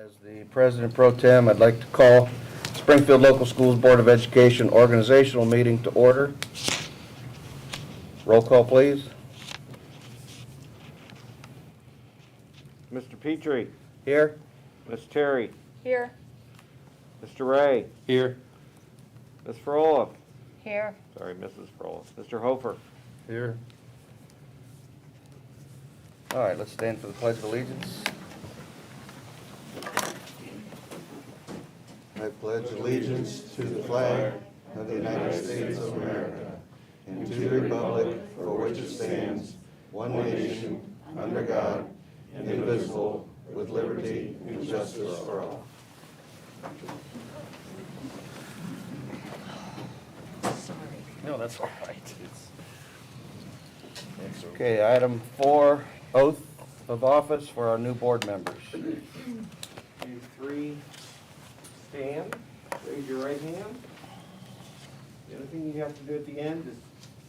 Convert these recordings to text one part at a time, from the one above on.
As the President Pro Tem, I'd like to call Springfield Local Schools Board of Education organizational meeting to order. Roll call, please. Mr. Petrie, Here? Ms. Terry, Here. Mr. Ray, Here. Ms. Frola, Here. sorry, Mrs. Frola, Mr. Hofer. Here. All right, let's stand for the Pledge of Allegiance. I pledge allegiance to the flag of the United States of America and to the republic for which it stands, one nation, under God, indivisible, with liberty and justice for all. Sorry. No, that's all right. Okay, item 4, oath of office for our new board members. You three stand, raise your right hand. The only thing you have to do at the end is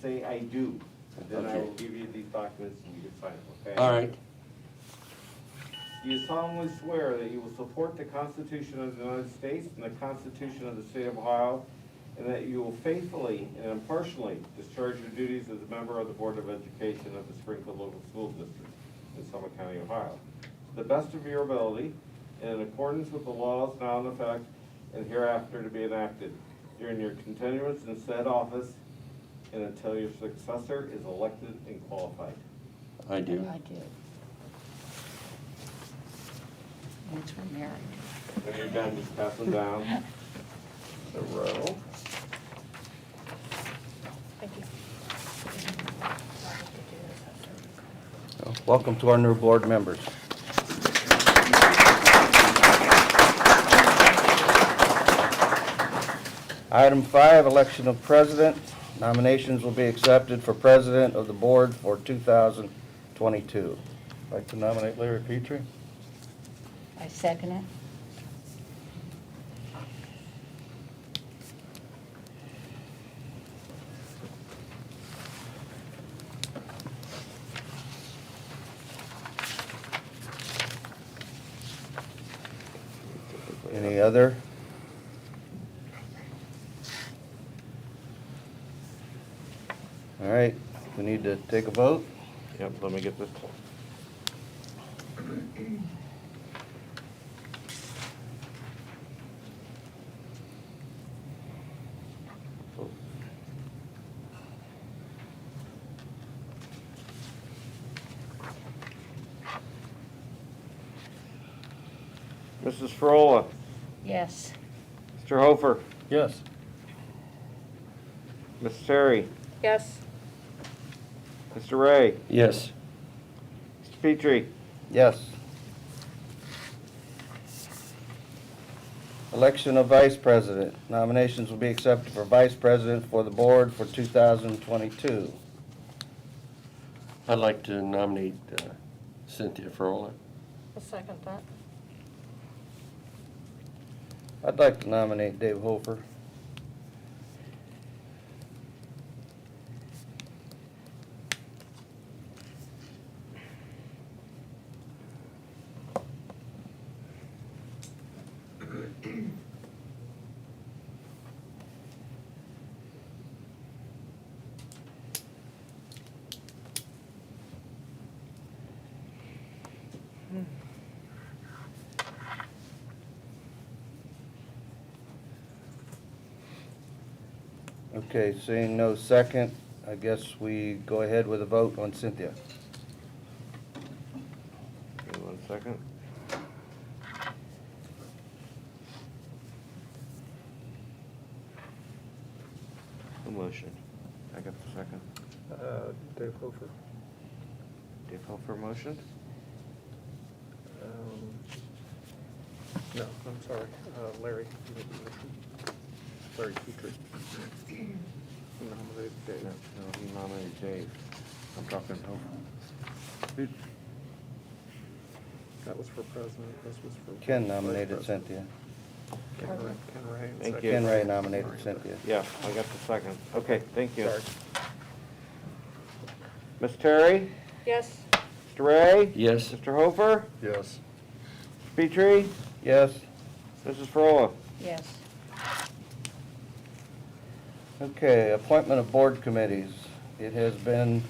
say, "I do." And then I will give you these documents and you can sign them, okay? All right. Do you solemnly swear that you will support the Constitution of the United States and the Constitution of the State of Ohio, and that you will faithfully and impartially discharge your duties as a member of the Board of Education of the Springfield Local School District in Summit County, Ohio, to the best of your ability and in accordance with the laws now in effect and hereafter to be enacted during your continuance in said office and until your successor is elected and qualified? I do. I do. Once we're married. When you're done, just pass them down the row. Thank you. So, welcome to our new board members. Item 5, election of president. Nominations will be accepted for president of the board for 2022. I'd like to nominate Larry Petrie. I second it. Any other? All right, we need to take a vote. Yep, let me get this. Mrs. Frola, Yes. Mr. Hofer, Yes. Ms. Terry, Yes. Mr. Ray, Yes. Mr. Petrie, Yes. Election of vice president. Nominations will be accepted for vice president for the board for 2022. I'd like to nominate Cynthia Frola. I'll second that. I'd like to nominate Dave Hofer. Okay, seeing no second, I guess we go ahead with a vote on Cynthia. give me 1 second. The motion. I got the second. Dave Hofer. Dave Hofer motioned. No, I'm sorry, Larry. You made the motion. Larry Petrie. Nominated Dave. No, he nominated Dave. I'm talking Hofer. That was for president, this was for. Ken vice nominated president. Cynthia. Ken Ray and Thank second. you. Ken Ray nominated Cynthia. Yeah, I got the second. Okay, thank you. Sorry. Ms. Terry, Yes. Mr. Ray, Yes. Mr. Hofer, Yes. Petrie, Yes. Mrs. Frola? Yes. Okay, appointment of board committees. It has been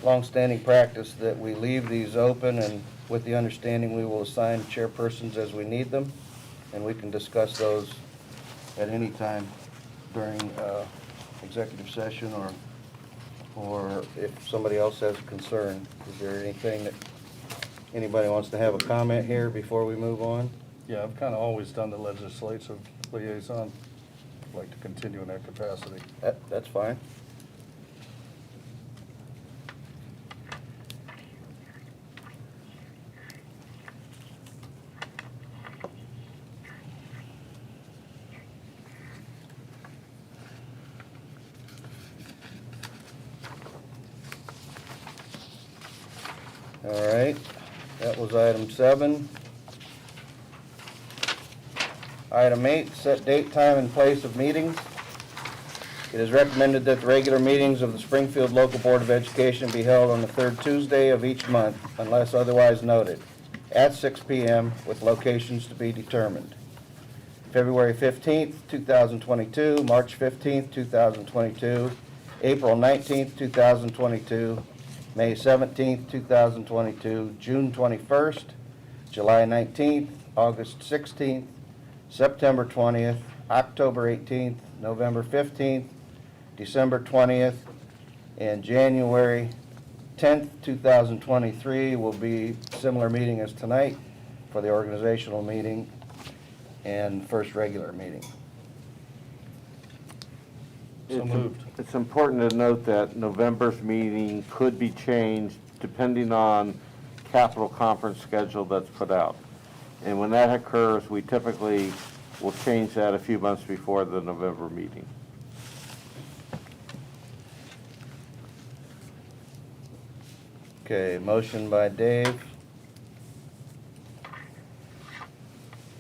longstanding practice that we leave these open, and with the understanding we will assign chairpersons as we need them, and we can discuss those at any time during executive session, or if somebody else has a concern. Is there anything that anybody wants to have a comment here before we move on? Yeah, I've kind of always done the legislative liaison. I'd like to continue in that capacity. That's fine. All right, that was item 7. Item 8, set date, time, and place of meetings. It is recommended that the regular meetings of the Springfield Local Board of Education be held on the third Tuesday of each month, unless otherwise noted, at 6 p.m., with locations to be determined. February 15th, 2022, March 15th, 2022, April 19th, 2022, May 17th, 2022, June 21st, July 19th, August 16th, September 20th, October 18th, November 15th, December 20th, and January 10th, 2023 will be similar meeting as tonight for the organizational meeting and first regular meeting. So moved. It's important to note that November's meeting could be changed depending on capital conference schedule that's put out. And when that occurs, we typically will change that a few months before the November meeting. Okay, motion by Dave,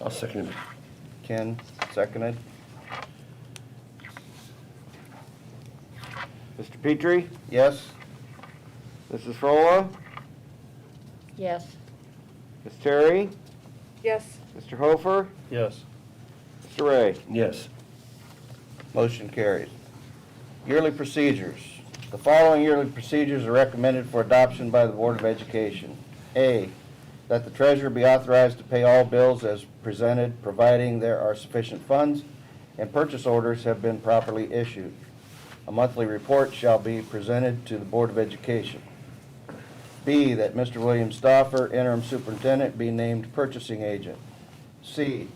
I'll second it. Ken, seconded. Mr. Petrie? Yes? Mrs. Frola? Yes. Ms. Terry? Yes. Mr. Hofer? Yes. Mr. Ray? Yes. Motion carries. Yearly procedures. The following yearly procedures are recommended for adoption by the Board of Education. A, that the treasurer be authorized to pay all bills as presented, providing there are sufficient funds and purchase orders have been properly issued. A monthly report shall be presented to the Board of Education. B, that Mr. William Stauffer, interim superintendent, be named purchasing agent. C,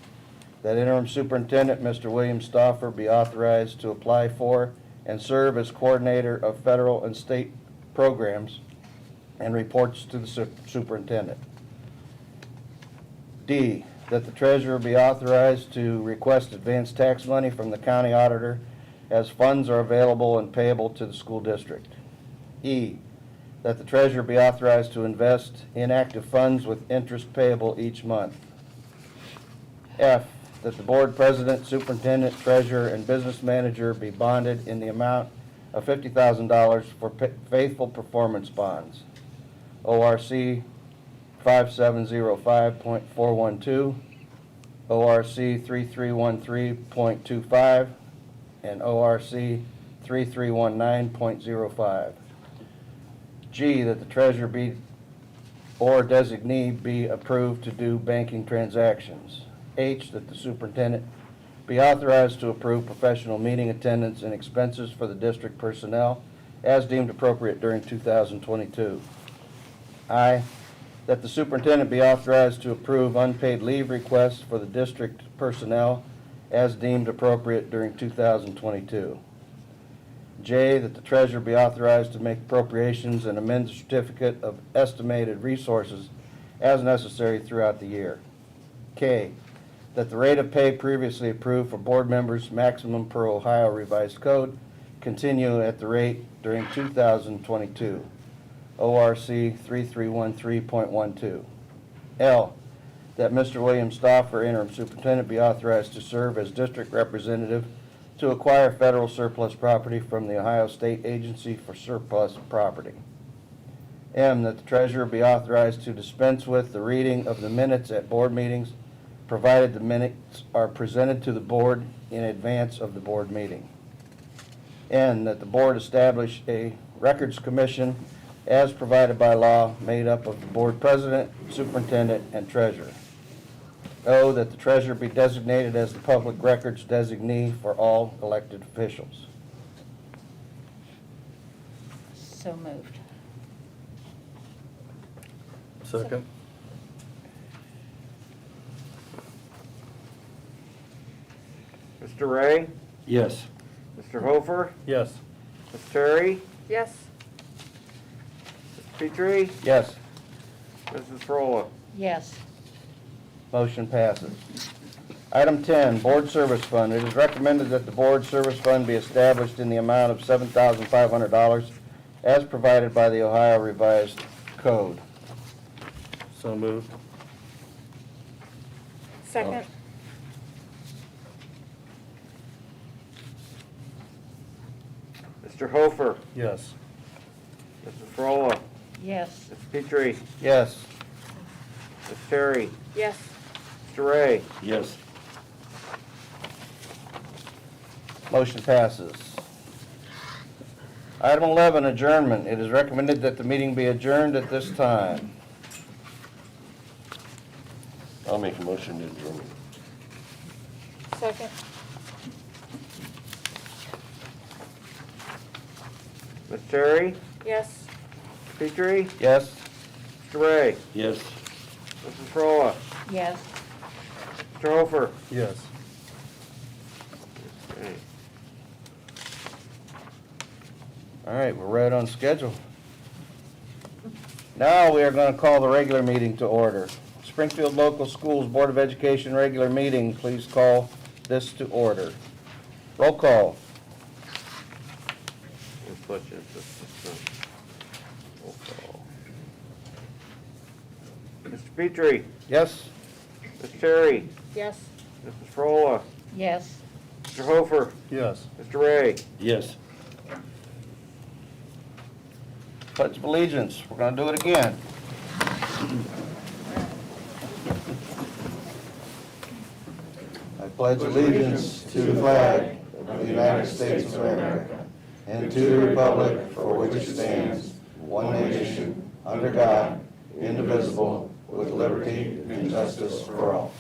that interim superintendent, Mr. William Stauffer, be authorized to apply for and serve as coordinator of federal and state programs and reports to the superintendent. D, that the treasurer be authorized to request advance tax money from the county auditor as funds are available and payable to the school district. E, that the treasurer be authorized to invest inactive funds with interest payable each month. F, that the board president, superintendent, treasurer, and business manager be bonded in the amount of $50,000 for faithful performance bonds. ORC 5705.412, ORC 3313.25, and ORC 3319.05. G, that the treasurer be or designee be approved to do banking transactions. H, that the superintendent be authorized to approve professional meeting attendance and expenses for the district personnel as deemed appropriate during 2022. I, that the superintendent be authorized to approve unpaid leave requests for the district personnel as deemed appropriate during 2022. J, that the treasurer be authorized to make appropriations and amend the certificate of estimated resources as necessary throughout the year. K, that the rate of pay previously approved for board members, maximum per Ohio Revised Code, continue at the rate during 2022. ORC 3313.12. L, that Mr. William Stauffer, interim superintendent, be authorized to serve as district representative to acquire federal surplus property from the Ohio State Agency for Surplus Property. M, that the treasurer be authorized to dispense with the reading of the minutes at board meetings provided the minutes are presented to the board in advance of the board meeting. N, that the board establish a records commission as provided by law, made up of the board president, superintendent, and treasurer. O, that the treasurer be designated as the public records designee for all elected officials. So moved. Second? Mr. Ray? Yes. Mr. Hofer? Yes. Ms. Terry? Yes. Ms. Petrie? Yes, Mrs. Frola? Yes. motion passes. Item 10, Board Service Fund. It is recommended that the Board Service Fund be established in the amount of $7,500 as provided by the Ohio Revised Code. So moved. Second. Mr. Hofer? Yes. Mrs. Frola? Yes. Ms. Petrie? Yes, Ms. Terry? Yes. Mr. Ray? Yes. motion passes. Item 11, adjournment. It is recommended that the meeting be adjourned at this time. I'll make a motion to adjourn. Second. Ms. Terry? Yes. Ms. Petrie? Yes, Mr. Ray? Yes. Mrs. Frola? Yes. Mr. Hofer? Yes. Okay. all right, we're right on schedule. Now we are going to call the regular meeting to order. Springfield Local Schools Board of Education regular meeting, please call this to order. Roll call. Let's put you at this. Roll call. Mr. Petrie? Yes, Ms. Terry? Yes. Mrs. Frola? Yes. Mr. Hofer? Yes. Mr. Ray? Yes. pledge of allegiance. We're going to do it again. I pledge allegiance to the flag of the United States of America and to the republic for which it stands, one nation, under God, indivisible, with liberty and justice for all.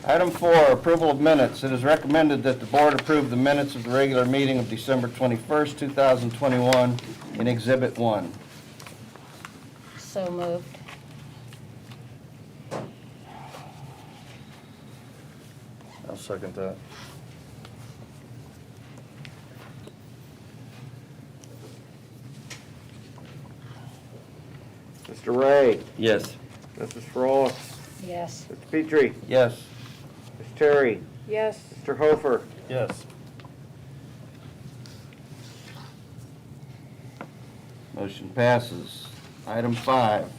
Item 4, approval of minutes. It is recommended that the board approve the minutes of the regular meeting of December 21st, 2021 in Exhibit 1. So moved. I'll second that. Mr. Ray? Yes. Mrs. Frola? Yes. Mr. Petrie? Yes, Ms. Terry? Yes. Mr. Hofer? Yes. motion passes. Item 5,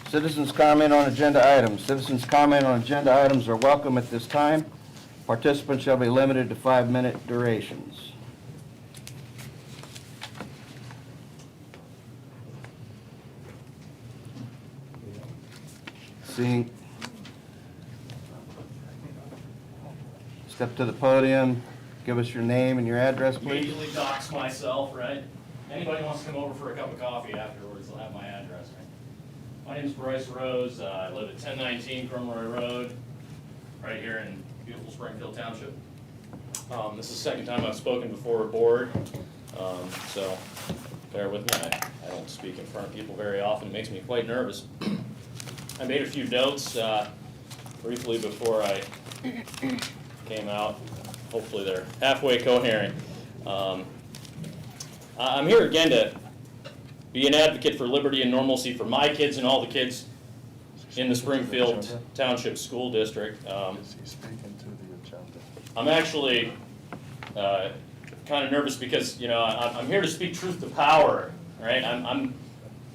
citizens' comment on agenda items. Citizens' comment on agenda items are welcome at this time. Participants shall be limited to 5-minute durations. Seeing, step to the podium, give us your name and your address, please. Immediately dox myself, right? Anybody wants to come over for a cup of coffee afterwards, they'll have my address, right? My name's Bryce Rose, I live at 1019 Cromroy Road, right here in beautiful Springfield Township. This is the second time I've spoken before a board, so bear with me. I don't speak in front of people very often, it makes me quite nervous. I made a few notes briefly before I came out. Hopefully they're halfway coherent. I'm here again to be an advocate for liberty and normalcy for my kids and all the kids in the Springfield Township School District. I'm actually kind of nervous because, you know, I'm here to speak truth to power, right?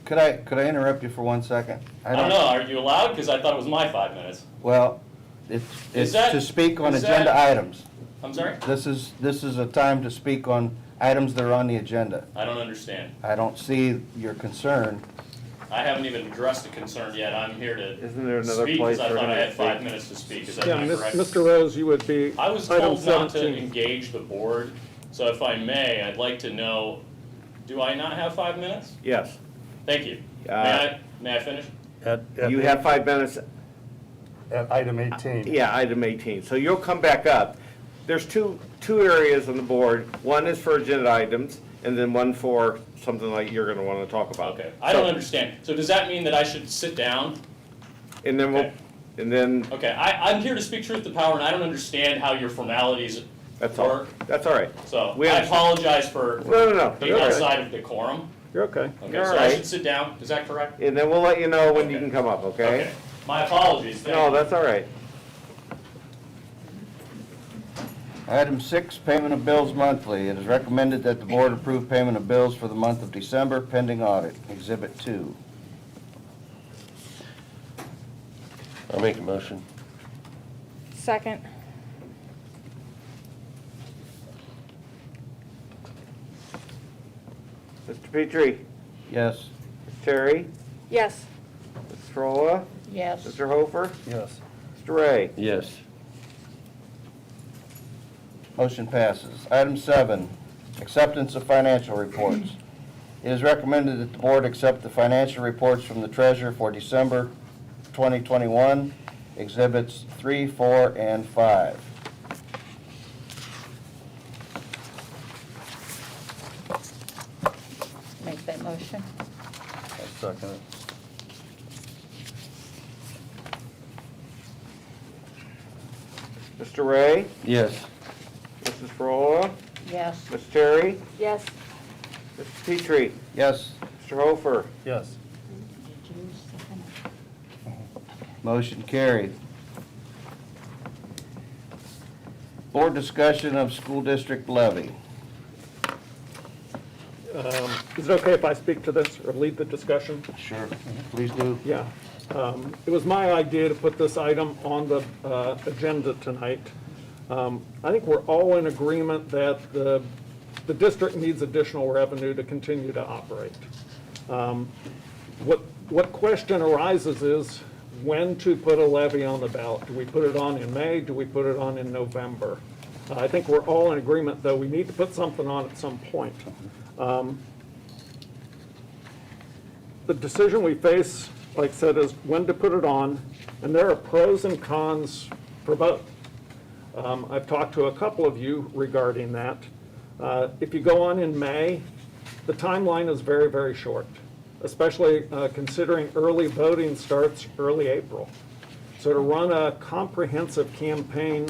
Could I interrupt you for 1 second? I don't know, are you allowed? Because I thought it was my 5 minutes. Well, it's Is that- to speak on is agenda that- items. I'm sorry? This is a time to speak on items that are on the agenda. I don't understand. I don't see your concern. I haven't even addressed the concern yet. I'm here to Isn't there another speak place because I we're thought I gonna had 5 speak? minutes to speak. Is that Yeah, not correct? Mr. Rose, you would be I was item told not to 17. engage the board, so if I may, I'd like to know, do I not have 5 minutes? Yes. Thank you. Uh, May I finish? You have 5 minutes. At item 18. Yeah, item 18. So you'll come back up. There's two areas on the board. One is for agenda items, and then one for something like you're going to want to talk about. Okay, I don't understand. So does that mean that I should sit down? And then Okay. and then Okay, I'm here to speak truth to power, and I don't understand how your formalities that's all. work. That's all right. So We I understand. apologize for No. being You're all right. outside of decorum. You're okay. Okay, You're so all I right. should sit down. Is that correct? And then we'll let you know when you Okay. can come up. Okay? My apologies. Thank No, you. that's all right. Item 6, payment of bills monthly. It is recommended that the board approve payment of bills for the month of December pending audit. Exhibit 2. I'll make a motion. Second. Mr. Petrie, Yes. Ms. Terry, Yes. Ms. Frola, Yes. Mr. Hofer, Yes. Mr. Ray. Yes. Motion passes. Item 7, acceptance of financial reports. It is recommended that the board accept the financial reports from the treasurer for December 2021, exhibits 3, 4, and 5. Make that motion. I'll second it. Mr. Ray, Yes. Mrs. Frola, Yes. Ms. Terry, Yes. Mr. Petrie, Yes. Mr. Hofer. Yes. Did you second it? Motion carried. Board discussion of school district levy. Is it okay if I speak to this or lead the discussion? Sure. Please do. Yeah. It was my idea to put this item on the agenda tonight. I think we're all in agreement that the district needs additional revenue to continue to operate. What question arises is when to put a levy on the ballot. Do we put it on in May? Do we put it on in November? I think we're all in agreement, though, we need to put something on at some point. The decision we face, like I said, is when to put it on, and there are pros and cons for both. I've talked to a couple of you regarding that. If you go on in May, the timeline is very, very short, especially considering early voting starts early April. So to run a comprehensive campaign,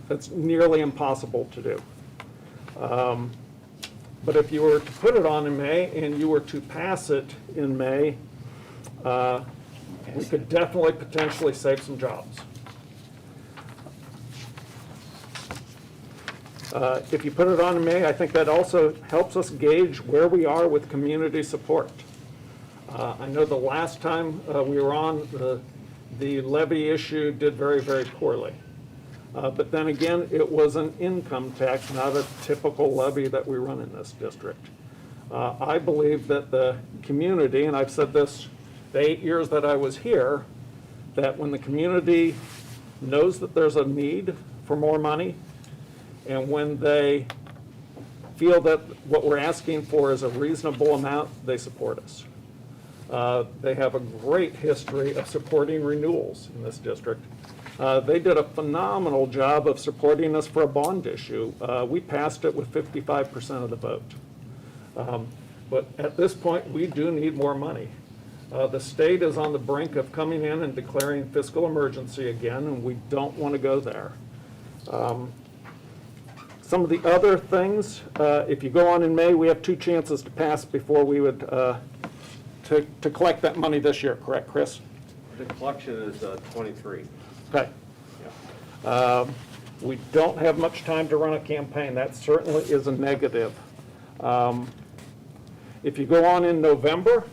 it's nearly impossible to do. But if you were to put it on in May and you were to pass it in May, we could definitely potentially save some jobs. If you put it on in May, I think that also helps us gauge where we are with community support. I know the last time we were on, the levy issue did very, very poorly. But then again, it was an income tax, not a typical levy that we run in this district. I believe that the community, and I've said this the 8 years that I was here, that when the community knows that there's a need for more money, and when they feel that what we're asking for is a reasonable amount, they support us. They have a great history of supporting renewals in this district. They did a phenomenal job of supporting us for a bond issue. We passed it with 55% of the vote. But at this point, we do need more money. The state is on the brink of coming in and declaring fiscal emergency again, and we don't want to go there. Some of the other things, if you go on in May, we have 2 chances to pass before we would, to collect that money this year, correct, Chris? The collection is 23. Okay. We don't have much time to run a campaign. That certainly is a negative. If you go on in November,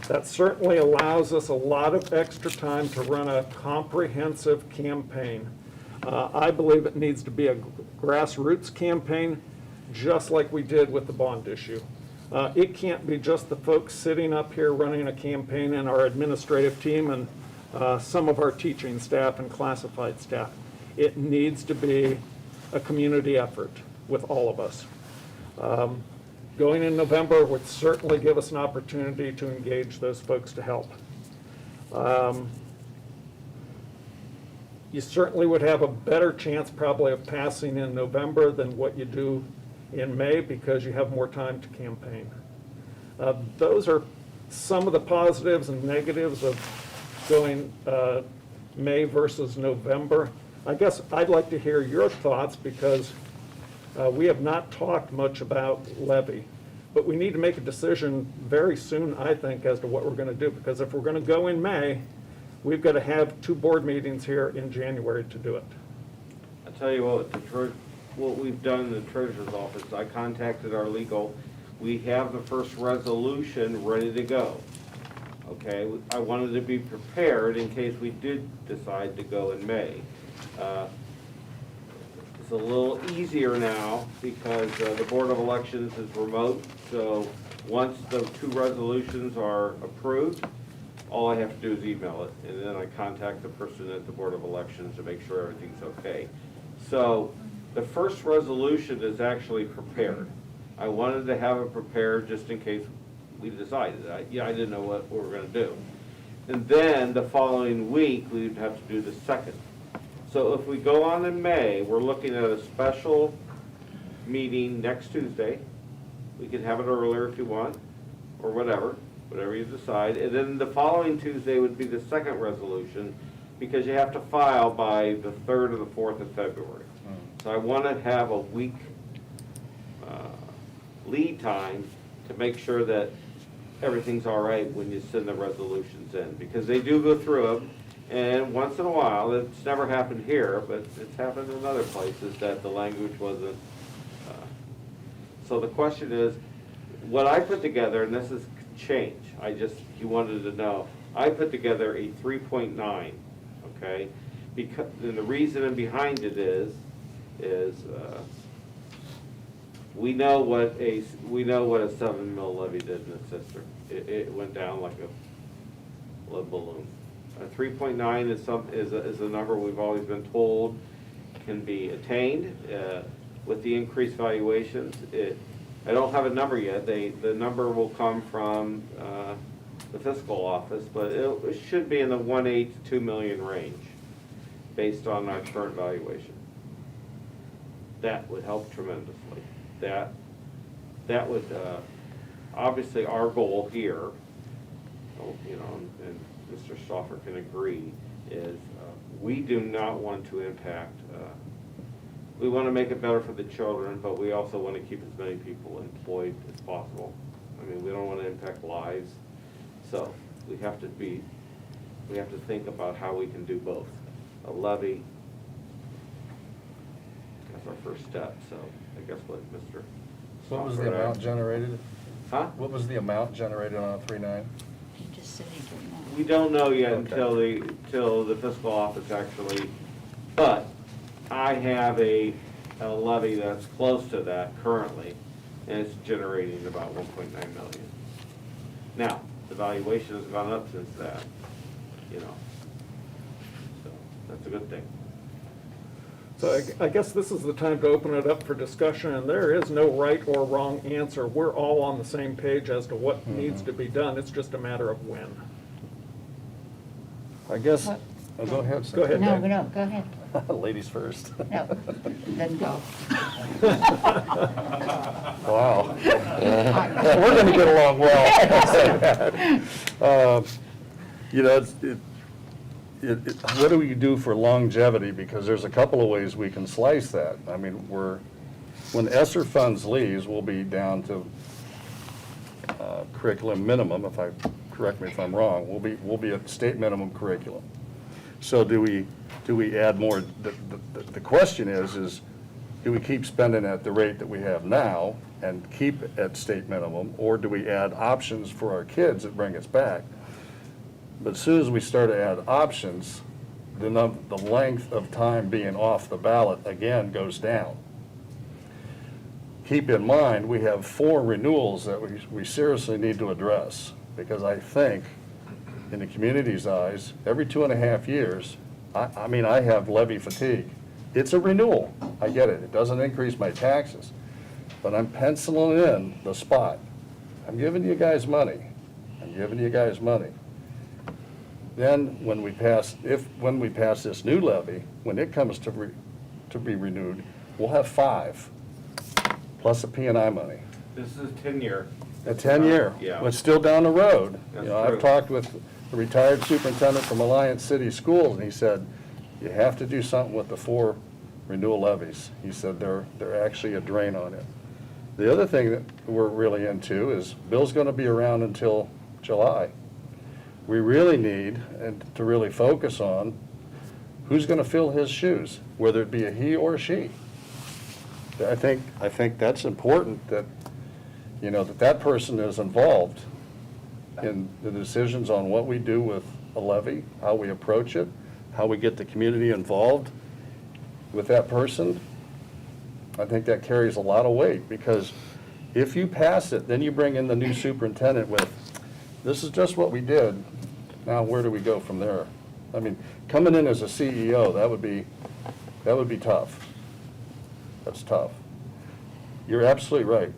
that certainly allows us a lot of extra time to run a comprehensive campaign. I believe it needs to be a grassroots campaign just like we did with the bond issue. It can't be just the folks sitting up here running a campaign and our administrative team and some of our teaching staff and classified staff. It needs to be a community effort with all of us. Going in November would certainly give us an opportunity to engage those folks to help. You certainly would have a better chance probably of passing in November than what you do in May because you have more time to campaign. Those are some of the positives and negatives of going May versus November. I guess I'd like to hear your thoughts because we have not talked much about levy, but we need to make a decision very soon, I think, as to what we're going to do, because if we're going to go in May, we've got to have 2 board meetings here in January to do it. I tell you what we've done in the treasurer's office, I contacted our legal, we have the first resolution ready to go. Okay, I wanted to be prepared in case we did decide to go in May. It's a little easier now because the Board of Elections is remote, so once the 2 resolutions are approved, all I have to do is email it, and then I contact the person at the Board of Elections to make sure everything's okay. So the first resolution is actually prepared. I wanted to have it prepared just in case we decided. I didn't know what we were going to do. And then the following week, we'd have to do the second. So if we go on in May, we're looking at a special meeting next Tuesday. We can have it earlier if you want, or whatever you decide. And then the following Tuesday would be the second resolution, because you have to file by the 3rd or the 4th of February. So I want to have a week lead time to make sure that everything's all right when you send the resolutions in, because they do go through them, and once in a while, it's never happened here, but it's happened in other places that the language wasn't. So the question is, what I put together, and this is change, you wanted to know, I put together a 3.9, okay? Because, and the reason behind it is we know what a 7 mil levy did in the district. It went down like a lead balloon. 3.9 is a number we've always been told can be attained with the increased valuations. I don't have a number yet. The number will come from the fiscal office, but it should be in the 1.8 to 2 million range based on our current valuation. That would help tremendously. That would, obviously our goal here, you know, and Mr. Stauffer can agree, is we do not want to impact, we want to make it better for the children, but we also want to keep as many people employed as possible. I mean, we don't want to impact lives. So we have to think about how we can do both. A levy, that's our first step, so I guess what Mr. What was the amount generated? Huh? What was the amount generated on a 3.9? He just said he didn't know. We don't know yet Okay. until the fiscal office actually, but I have a levy that's close to that currently, and it's generating about 1.9 million. Now, the valuation has gone up since that, you know, so that's a good thing. So I guess this is the time to open it up for discussion, and there is no right or wrong answer. We're all on the same page as to what needs to be done. It's just a matter of when. I guess, What? oh, go ahead. Go ahead. No, Dave. no, go ahead. Ladies first. No, then go. Wow. We're gonna get along well. You know, what do we do for longevity? Because there's a couple of ways we can slice that. I mean, when ESSER funds leaves, we'll be down to curriculum minimum, correct me if I'm wrong, we'll be at state minimum curriculum. So do we add more? The question is do we keep spending at the rate that we have now and keep at state minimum, or do we add options for our kids that bring us back? But as soon as we start to add options, the length of time being off the ballot again goes down. keep in mind, we have 4 renewals that we seriously need to address. Because I think, in the community's eyes, every 2.5 years, I mean, I have levy fatigue. It's a renewal, I get it, it doesn't increase my taxes, but I'm penciling in the spot. I'm giving you guys money, I'm giving you guys money. Then, when we pass this new levy, when it comes to be renewed, we'll have 5, plus the P&I money. This is 10-year. A 10-year. Yeah. But it's still down the road. That's You know, I've true. talked with the retired superintendent from Alliance City Schools, and he said, you have to do something with the 4 renewal levies. He said they're actually a drain on it. The other thing that we're really into is Bill's gonna be around until July. We really need, and to really focus on, who's gonna fill his shoes, whether it be a he or a she. I think that's important, that, you know, that person is involved in the decisions on what we do with a levy, how we approach it, how we get the community involved with that person. I think that carries a lot of weight, because if you pass it, then you bring in the new superintendent with, this is just what we did, now where do we go from there? I mean, coming in as a CEO, that would be tough. That's tough. You're absolutely right.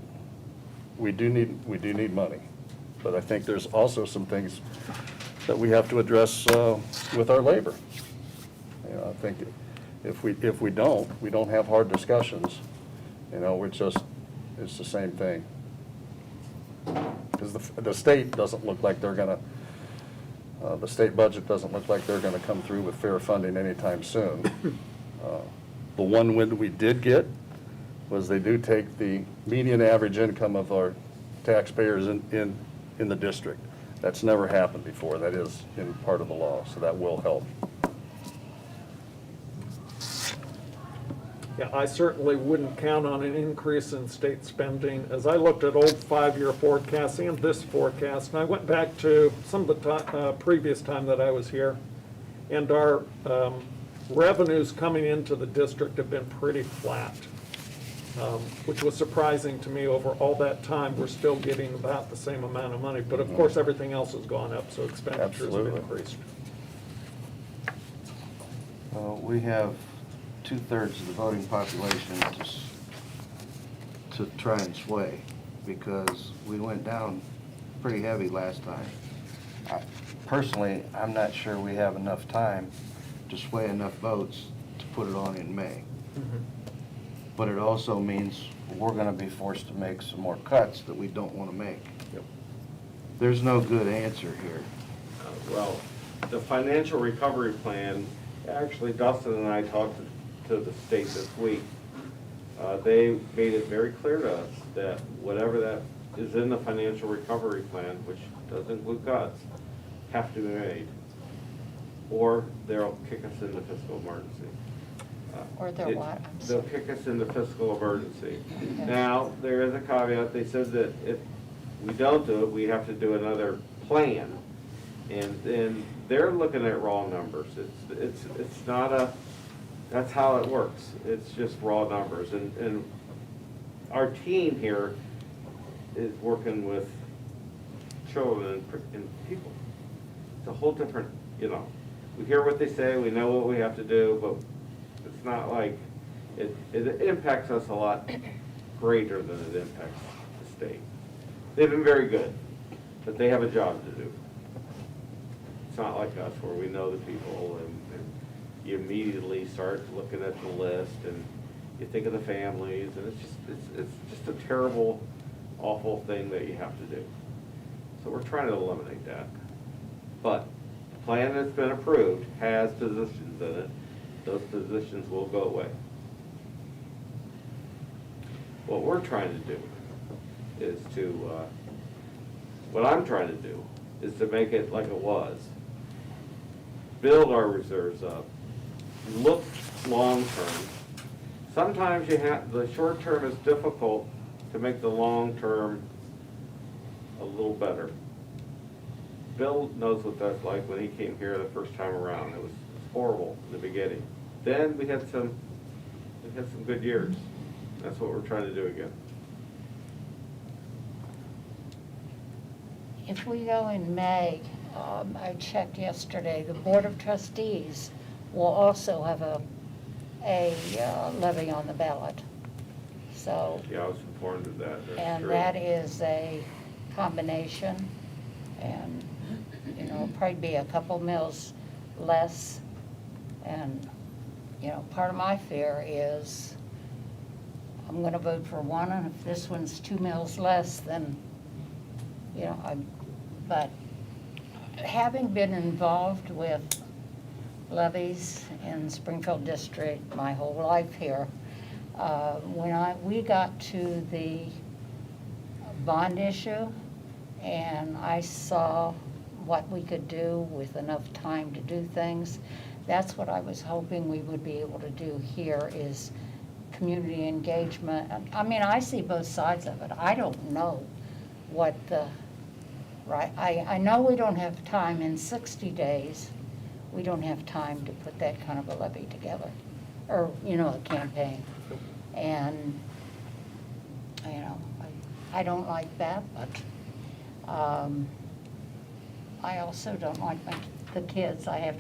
We do need money, but I think there's also some things that we have to address with our labor. You know, I think if we don't have hard discussions, you know, it's the same thing. Because the state doesn't look like they're gonna, the state budget doesn't look like they're gonna come through with fair funding anytime soon. The one win we did get was they do take the median average income of our taxpayers in the district. That's never happened before. That is in part of the law, so that will help. Yeah, I certainly wouldn't count on an increase in state spending. As I looked at old 5-year forecasts and this forecast, and I went back to some of the previous time that I was here, and our revenues coming into the district have been pretty flat, which was surprising to me. Over all that time, we're still getting about the same amount of money, but of course, everything else has gone up, so expenditures have Absolutely. increased. We have 2/3 of the voting population to try and sway, because we went down pretty heavy last time. Personally, I'm not sure we have enough time to sway enough votes to put it on in May. But it also means we're gonna be forced to make some more cuts that we don't wanna make. Yep. There's no good answer here. Well, the financial recovery plan, actually Dustin and I talked to the state this week. They made it very clear to us that whatever that is in the financial recovery plan, which does include cuts, have to be made, or they'll kick us into fiscal emergency. Or they're what? I'm They'll sorry. kick us into fiscal emergency. Okay. Now, there is a caveat, they said that if we don't do it, we have to do another plan. And they're looking at raw numbers. It's not a, that's how it works. It's just raw numbers. And our team here is working with children and people. It's a whole different, you know, we hear what they say, we know what we have to do, but it's not like, it impacts us a lot greater than it impacts the state. They've been very good, but they have a job to do. It's not like us where we know the people and you immediately start looking at the list and you think of the families, and it's just a terrible, awful thing that you have to do. So we're trying to eliminate that. But the plan that's been approved has positions in it. Those positions will go away. What we're trying to do is what I'm trying to do is to make it like it was. Build our reserves up. Look long-term. Sometimes the short-term is difficult to make the long-term a little better. Bill knows what that's like when he came here the first time around. It was horrible in the beginning. Then we had some good years. That's what we're trying to do again. if we go in May, I checked yesterday, the Board of Trustees will also have a levy on the ballot. So, Yeah, I was informed of that. That's and true. that is a combination, and, you know, probably be a couple mills less. And, you know, part of my fear is I'm gonna vote for one, and if this one's 2 mills less, then, you know, but having been involved with levies in Springfield District my whole life here, when we got to the bond issue, and I saw what we could do with enough time to do things, that's what I was hoping we would be able to do here, is community engagement. I mean, I see both sides of it. I don't know what the, right, I know we don't have time in 60 days. We don't have time to put that kind of a levy together, or, you know, a campaign. And, you know, I don't like that, but I also don't like the kids. I have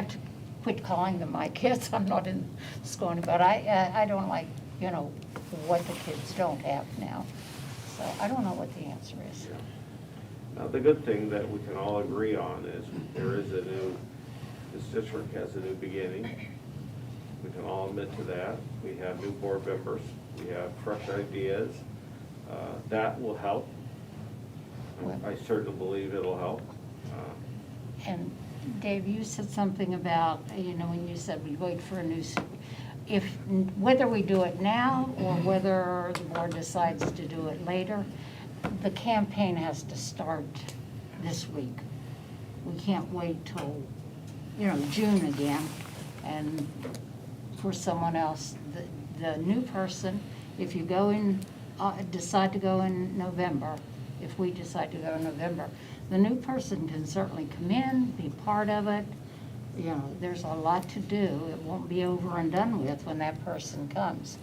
to quit calling them my kids. I'm not in school, but I don't like, you know, what the kids don't have now. So I don't know what the answer is. Now, the good thing that we can all agree on is this district has a new beginning. We can all admit to that. We have new board members. We have fresh ideas. That will help. I certainly believe it'll help. And Dave, you said something about, you know, when you said we wait for a new, whether we do it now or whether the board decides to do it later, the campaign has to start this week. We can't wait till, you know, June again, and for someone else. The new person, if you go in, decide to go in November, if we decide to go in November, the new person can certainly come in, be part of it. You know, there's a lot to do. It won't be over and done with when that person comes.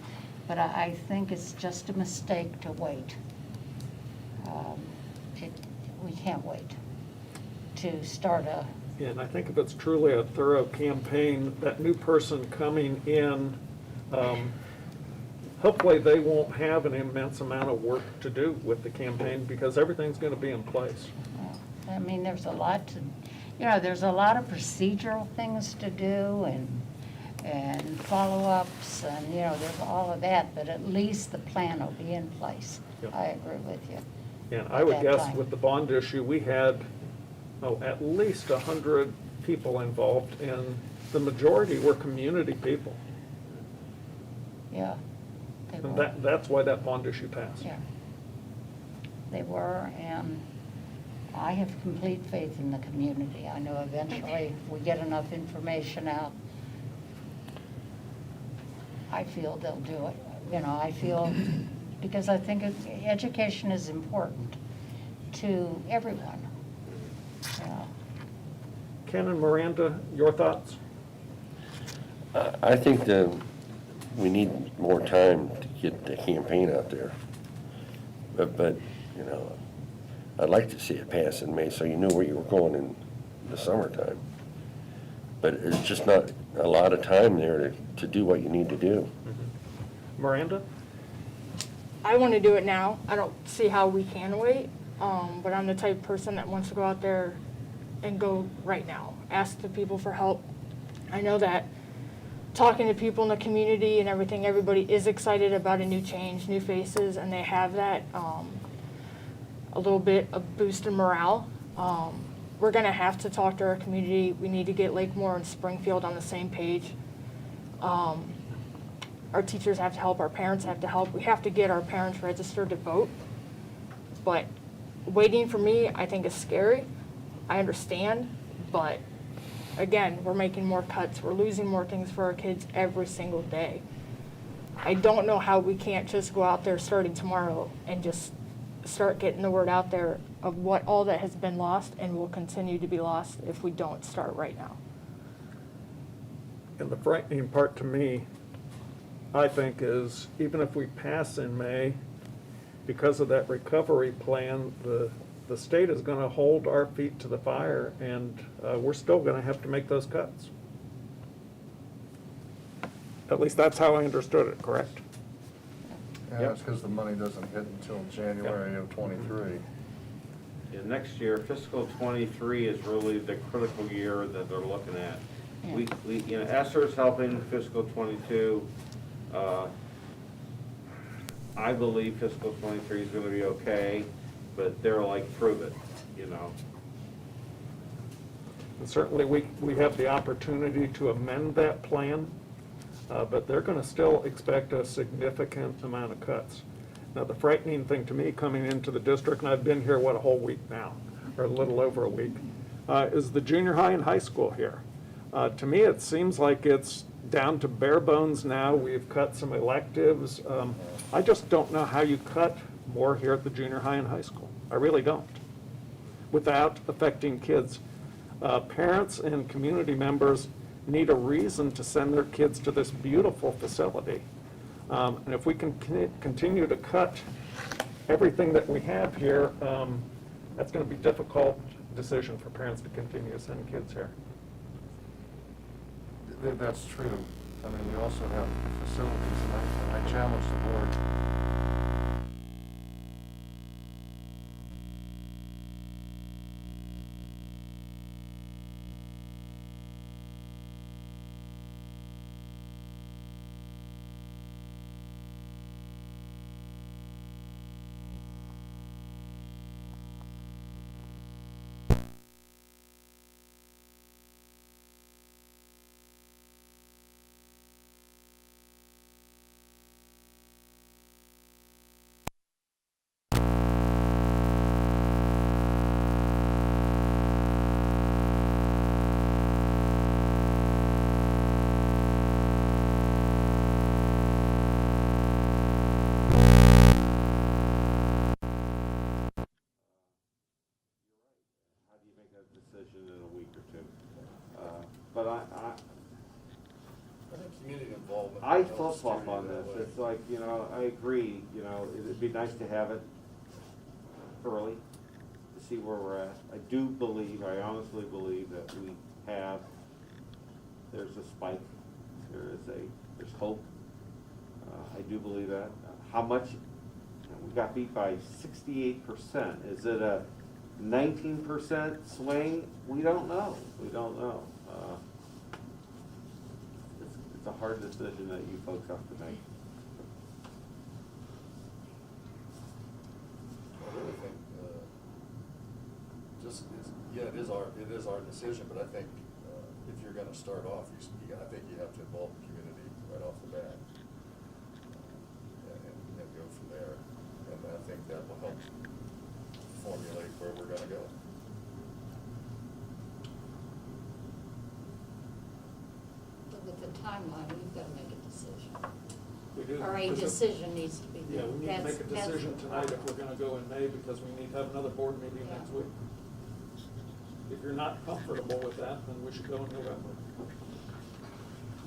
But I think it's just a mistake to wait. We can't wait to start a, And I think if it's truly a thorough campaign, that new person coming in, hopefully they won't have an immense amount of work to do with the campaign, because everything's gonna be in place. I mean, there's a lot to, you know, there's a lot of procedural things to do and follow-ups, and, you know, there's all of that, but at least the plan will be in place. Yep. I agree with you. And I would At that guess time. with the bond issue, we had, at least 100 people involved, and the majority were community people. Yeah. They And were. that's why that bond issue passed. Yeah. They were, and I have complete faith in the community. I know eventually we get enough information out. I feel they'll do it. You know, I feel, because I think education is important to everyone. You know. Ken and Miranda, your thoughts? I think that we need more time to get the campaign out there. But, you know, I'd like to see it pass in May so you knew where you were going in the summertime. But it's just not a lot of time there to do what you need to do. Miranda? I want to do it now. I don't see how we can wait, but I'm the type of person that wants to go out there and go right now. Ask the people for help. I know that talking to people in the community and everything, everybody is excited about a new change, new faces, and they have that, a little bit of boost in morale. We're gonna have to talk to our community. We need to get Lakemore and Springfield on the same page. Our teachers have to help, our parents have to help. We have to get our parents registered to vote. But waiting for me, I think is scary. I understand, but again, we're making more cuts. We're losing more things for our kids every single day. I don't know how we can't just go out there starting tomorrow and just start getting the word out there of what all that has been lost and will continue to be lost if we don't start right now. And the frightening part to me, I think, is even if we pass in May, because of that recovery plan, the the state is gonna hold our feet to the fire, and we're still gonna have to make those cuts. At least that's how I understood it, correct? Yeah, that's because the money doesn't hit until January of '23. Yeah, next year, fiscal '23 is really the critical year that they're looking at. You know, ESSER's helping fiscal '22. I believe fiscal '23 is gonna be okay, but they're like, prove it, you know? And certainly, we have the opportunity to amend that plan, but they're gonna still expect a significant amount of cuts. Now, the frightening thing to me coming into the district, and I've been here, what, a whole week now, or a little over a week, is the junior high and high school here. To me, it seems like it's down to bare bones now. We've cut some electives. I just don't know how you cut more here at the junior high and high school. I really don't, without affecting kids. Parents and community members need a reason to send their kids to this beautiful facility. And if we can continue to cut everything that we have here, that's going to be a difficult decision for parents to continue to send kids here. That's true. I mean, we also have facilities, and I challenge the board. How do you make that decision in a week or two? But I think community involvement. I flip-flop on this. It's like, you know, I agree, you know, it'd be nice to have it early to see where we're at. I do believe, I honestly believe that there's a spike, there's hope. I do believe that. How much? We got beat by 68%. Is it a 19% swing? We don't know. We don't know. It's a hard decision that you folks have to make. I really think, it is our decision, but I think if you're gonna start off, I think you have to involve the community right off the bat. And go from there. And I think that will help formulate where we're gonna go. But with the timeline, we've got to make a decision. We do. Or a decision needs to be made. Yeah, we need to make a That's- decision tonight if we're gonna go in May, because we need to have another board meeting next week. If you're not comfortable with that, then we should go in November.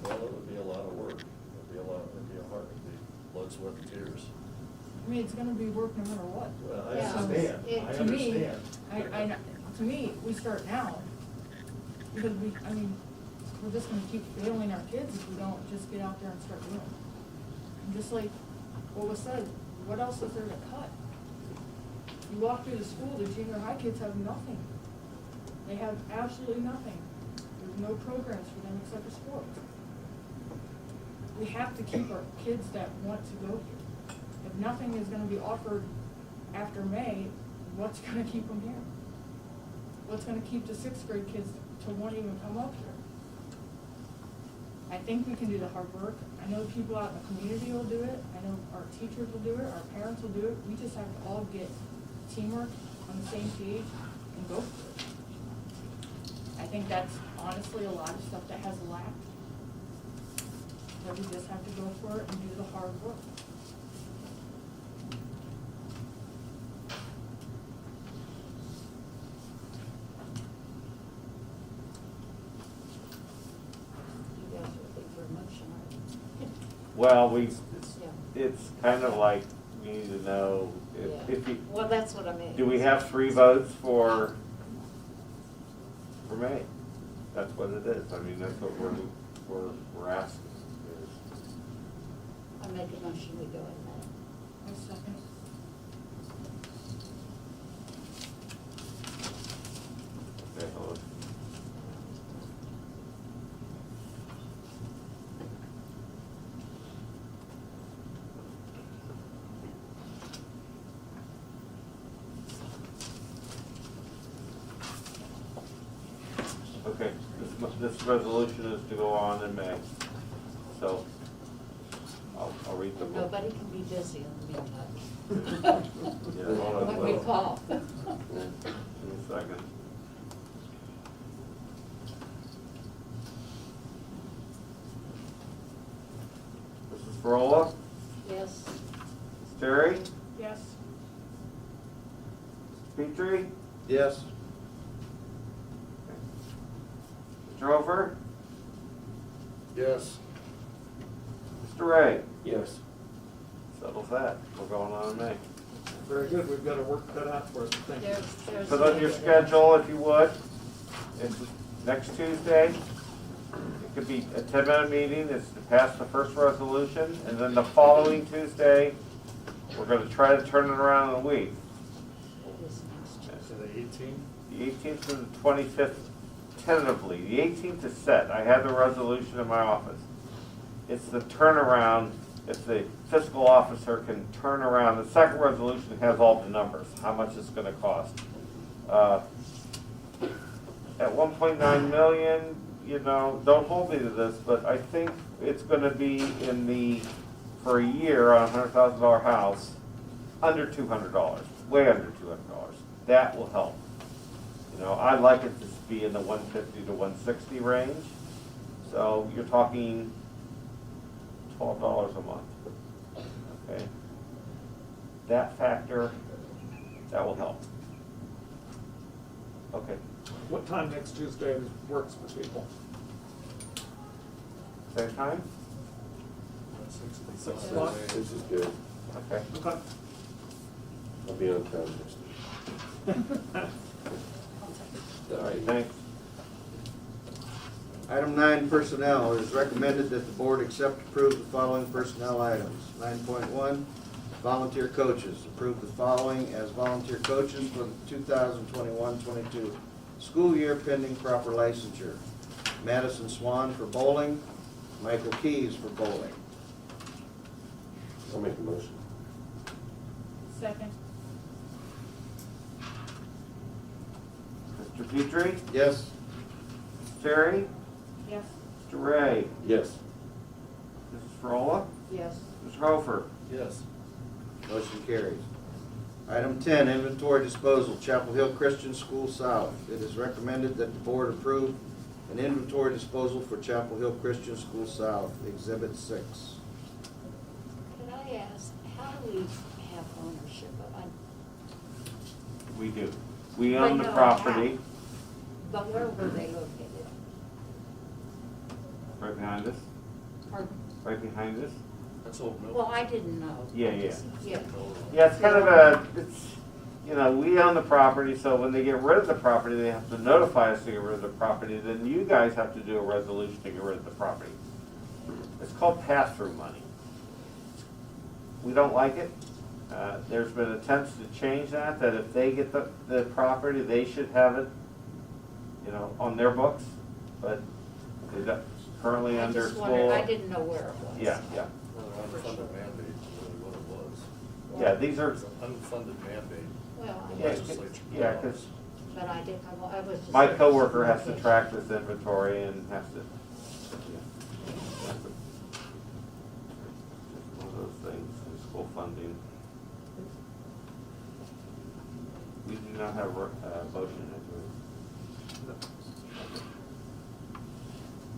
Well, it would be a lot of work. It'd be blood, sweat, and tears. I mean, it's gonna be work no matter what. Well, I Yeah. understand, It- I to me, understand. To me, we start now, because we're just gonna keep failing our kids if we don't just get out there and start doing it. And just like what was said, what else is there to cut? You walk through the school, the junior high kids have nothing. They have absolutely nothing. There's no programs for them except for sports. We have to keep our kids that want to go here. If nothing is gonna be offered after May, what's gonna keep them here? What's gonna keep the sixth grade kids to want to even come up here? I think we can do the hard work. I know people out in the community will do it. I know our teachers will do it, our parents will do it. We just have to all get teamwork on the same page and go for it. I think that's honestly a lot of stuff that has lacked. But we just have to go for it and do the hard work. You guys are looking for a motion, aren't you? Well, Yeah. it's kind of like, you need to know if you, Well, that's what I mean. do we have 3 votes for May? That's what it is. I mean, that's what we're asking. I make a motion, we go in May. A second. Okay, hold on. Okay, this resolution is to go on in May, so I'll read the And book. nobody can be busy in the meantime. Yeah, hold on, When we well, call. give me a second. Mrs. Frola, Yes. Terry, Yes. Petrie, Yes. Mr. Hofer, Yes. Mr. Ray. Yes. Settles that. We're going on in May. Very good, we've got our work cut out for us, thank you. There's. Put on your schedule if you would. It's next Tuesday. It could be a 10-minute meeting. It's to pass the first resolution. And then the following Tuesday, we're going to try to turn it around in a week. It is next Tuesday. The 18th? The 18th to the 25th tentatively. The 18th is set. I have the resolution in my office. It's the turnaround, if the fiscal officer can turn around. The second resolution has all the numbers, how much it's gonna cost. At 1.9 million, you know, don't hold me to this, but I think it's gonna be in the, for a year on a $100,000 house, under $200, way under $200. That will help. You know, I'd like it to be in the 150 to 160 range. So you're talking $12 a month. Okay? That factor, that will help. Okay. What time next Tuesday works for people? Same time? 6 o'clock? This is good. Okay. Okay. I'll be on time next week. All right, thanks. Item 9, personnel. It is recommended that the board accept and approve the following personnel items. 9.1, volunteer coaches. Approve the following as volunteer coaches for the 2021-22 school year pending proper licensure. Madison Swan for bowling, Michael Keys for bowling. I'll make a motion. Second. Mr. Petrie, Yes? Terry, Yes. Mr. Ray, Yes. Mrs. Frola, Yes. Mr. Hofer. Yes. Motion carries. Item 10, inventory disposal, Chapel Hill Christian School South. It is recommended that the board approve an inventory disposal for Chapel Hill Christian School South, Exhibit 6. Can I ask, how do we have ownership of it? We do. We own the But no, property But where were they located? right behind us, Pardon? right behind us. That's Old Mill. Well, I didn't know. Yeah, I yeah. just- Yeah. Yeah, it's kind of a, it's, you know, we own the property, so when they get rid of the property, they have to notify us to get rid of the property, then you guys have to do a resolution to get rid of the property. It's called pass-through money. We don't like it. There's been attempts to change that if they get the property, they should have it, you know, on their books, but they don't, currently I under just wondered, I school. didn't know where it was. Yeah, yeah. Unfunded mandate is really what it was. Yeah, these are, It's an unfunded mandate. Well, I yeah, just, Legislature. yeah, because but I didn't, I was just. my coworker has to track this inventory and has to. One of those things, in school funding. We do not have a motion into it.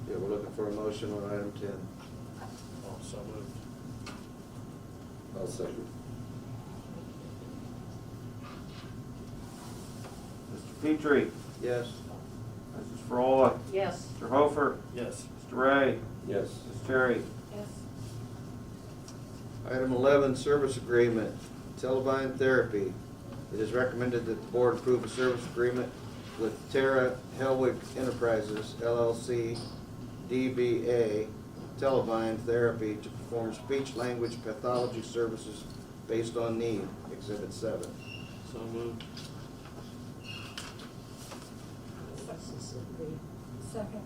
Yeah, we're looking for a motion on item 10. Oh, so moved. I'll second. Mr. Petrie, Yes? Mrs. Frola, Yes. Mr. Hofer, Yes. Mr. Ray, Yes. Mrs. Terry. Yes. Item 11, service agreement, Televine Therapy. It is recommended that the board approve a service agreement with Tara Helwig Enterprises LLC, DBA, Televine Therapy to perform speech-language pathology services based on need, Exhibit 7. So moved. Second.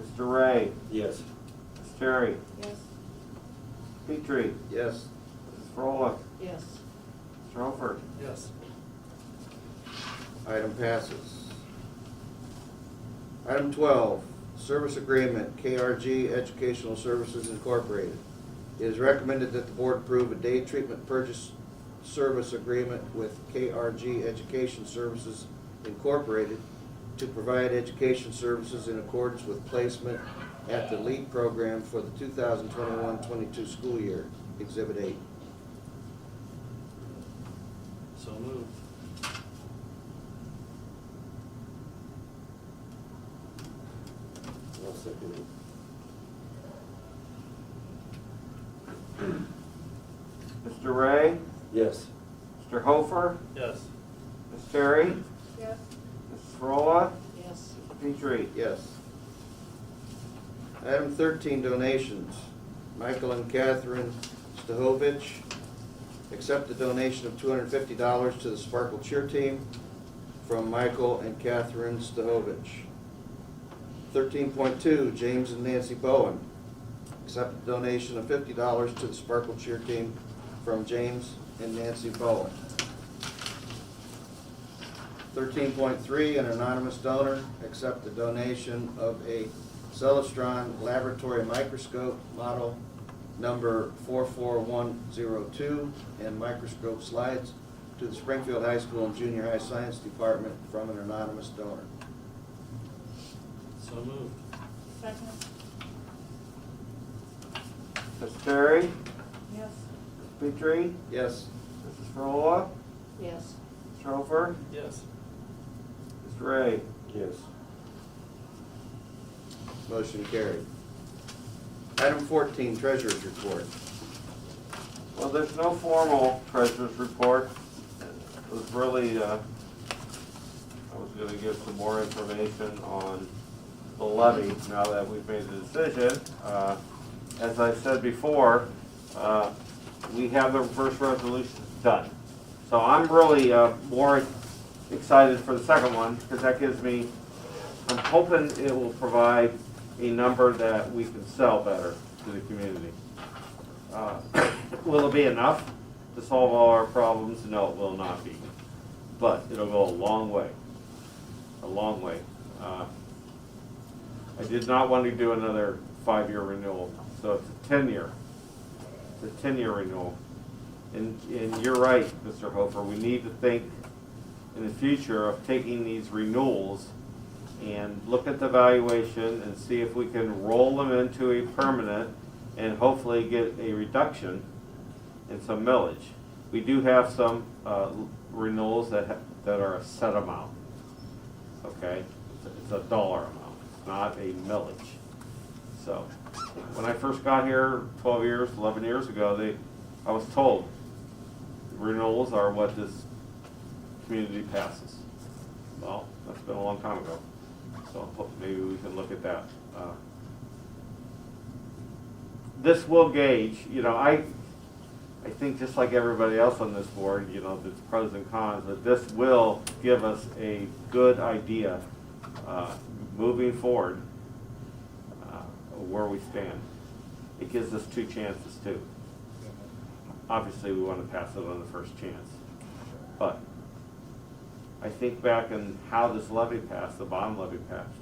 Mr. Ray, Yes. Ms. Terry, Yes. Petrie, Yes. Mrs. Frola, Yes. Mr. Hofer. Yes. Item passes. Item 12, service agreement, KRG Educational Services Incorporated. It is recommended that the board approve a day treatment purchase service agreement with KRG Education Services Incorporated to provide education services in accordance with placement at the LEAD program for the 2021-22 school year, Exhibit 8. So moved. I'll second it. Mr. Ray, Yes. Mr. Hofer, Yes. Ms. Terry, Yes. Mrs. Frola, Yes. Petrie. Yes. Item 13, donations. Michael and Catherine Stahovich accept the donation of $250 to the Sparkle Cheer Team from Michael and Catherine Stahovich. 13.2, James and Nancy Bowen accept a donation of $50 to the Sparkle Cheer Team from James and Nancy Bowen. 13.3, an anonymous donor accept the donation of a Celestron laboratory microscope model number 44102 and microscope slides to the Springfield High School and Junior High Science Department from an anonymous donor. So moved. Second. Ms. Terry, Yes. Ms. Petrie, Yes. Mrs. Frola, Yes. Mr. Hofer, Yes. Mr. Ray. Yes. Motion carried. Item 14, Treasurer's Report. Well, there's no formal treasurer's report. It was really, I was gonna give some more information on the levy now that we've made the decision. As I said before, we have the first resolution done. So I'm really more excited for the second one because that gives me, I'm hoping it will provide a number that we can sell better to the community. Will it be enough to solve all our problems? No, it will not be. But it'll go a long way, a long way. I did not want to do another 5-year renewal, so it's a 10-year. It's a 10-year renewal. And you're right, Mr. Hofer, we need to think in the future of taking these renewals and look at the valuation and see if we can roll them into a permanent and hopefully get a reduction in some millage. We do have some renewals that are a set amount, okay? It's a dollar amount, it's not a millage. So, when I first got here 12 years, 11 years ago, I was told renewals are what this community passes. Well, that's been a long time ago. So maybe we can look at that. This will gauge, I think just like everybody else on this board, there's pros and cons, but this will give us a good idea moving forward where we stand. It gives us 2 chances too. Obviously, we want to pass it on the first chance. But I think back on how this levy passed, the bond levy passed,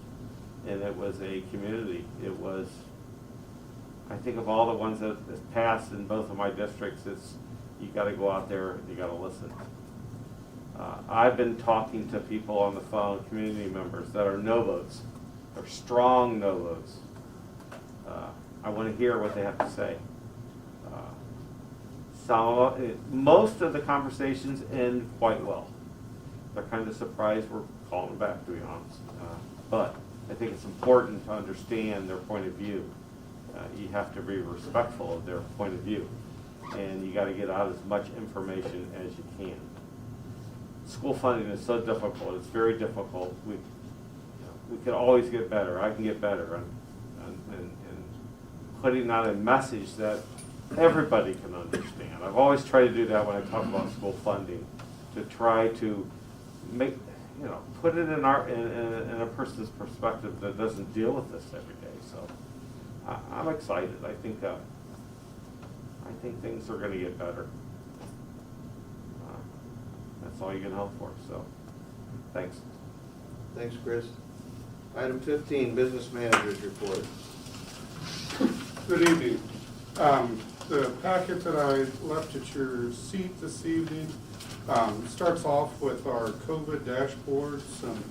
and it was a community. It was, I think of all the ones that passed in both of my districts, you got to go out there and you got to listen. I've been talking to people on the phone, community members that are no votes. They're strong no votes. I want to hear what they have to say. Most of the conversations end quite well. They're kind of surprised we're calling back, to be honest. But I think it's important to understand their point of view. You have to be respectful of their point of view, and you gotta get out as much information as you can. School funding is so difficult, it's very difficult. We can always get better, I can get better, and putting out a message that everybody can understand. I've always tried to do that when I talk about school funding, to try to make, put it in a person's perspective that doesn't deal with this every day. So I'm excited. I think things are going to get better. That's all you can hope for. So thanks. Thanks, Chris. Item 15, Business Managers Report. Good evening. The packet that I left at your seat this evening starts off with our COVID dashboard, some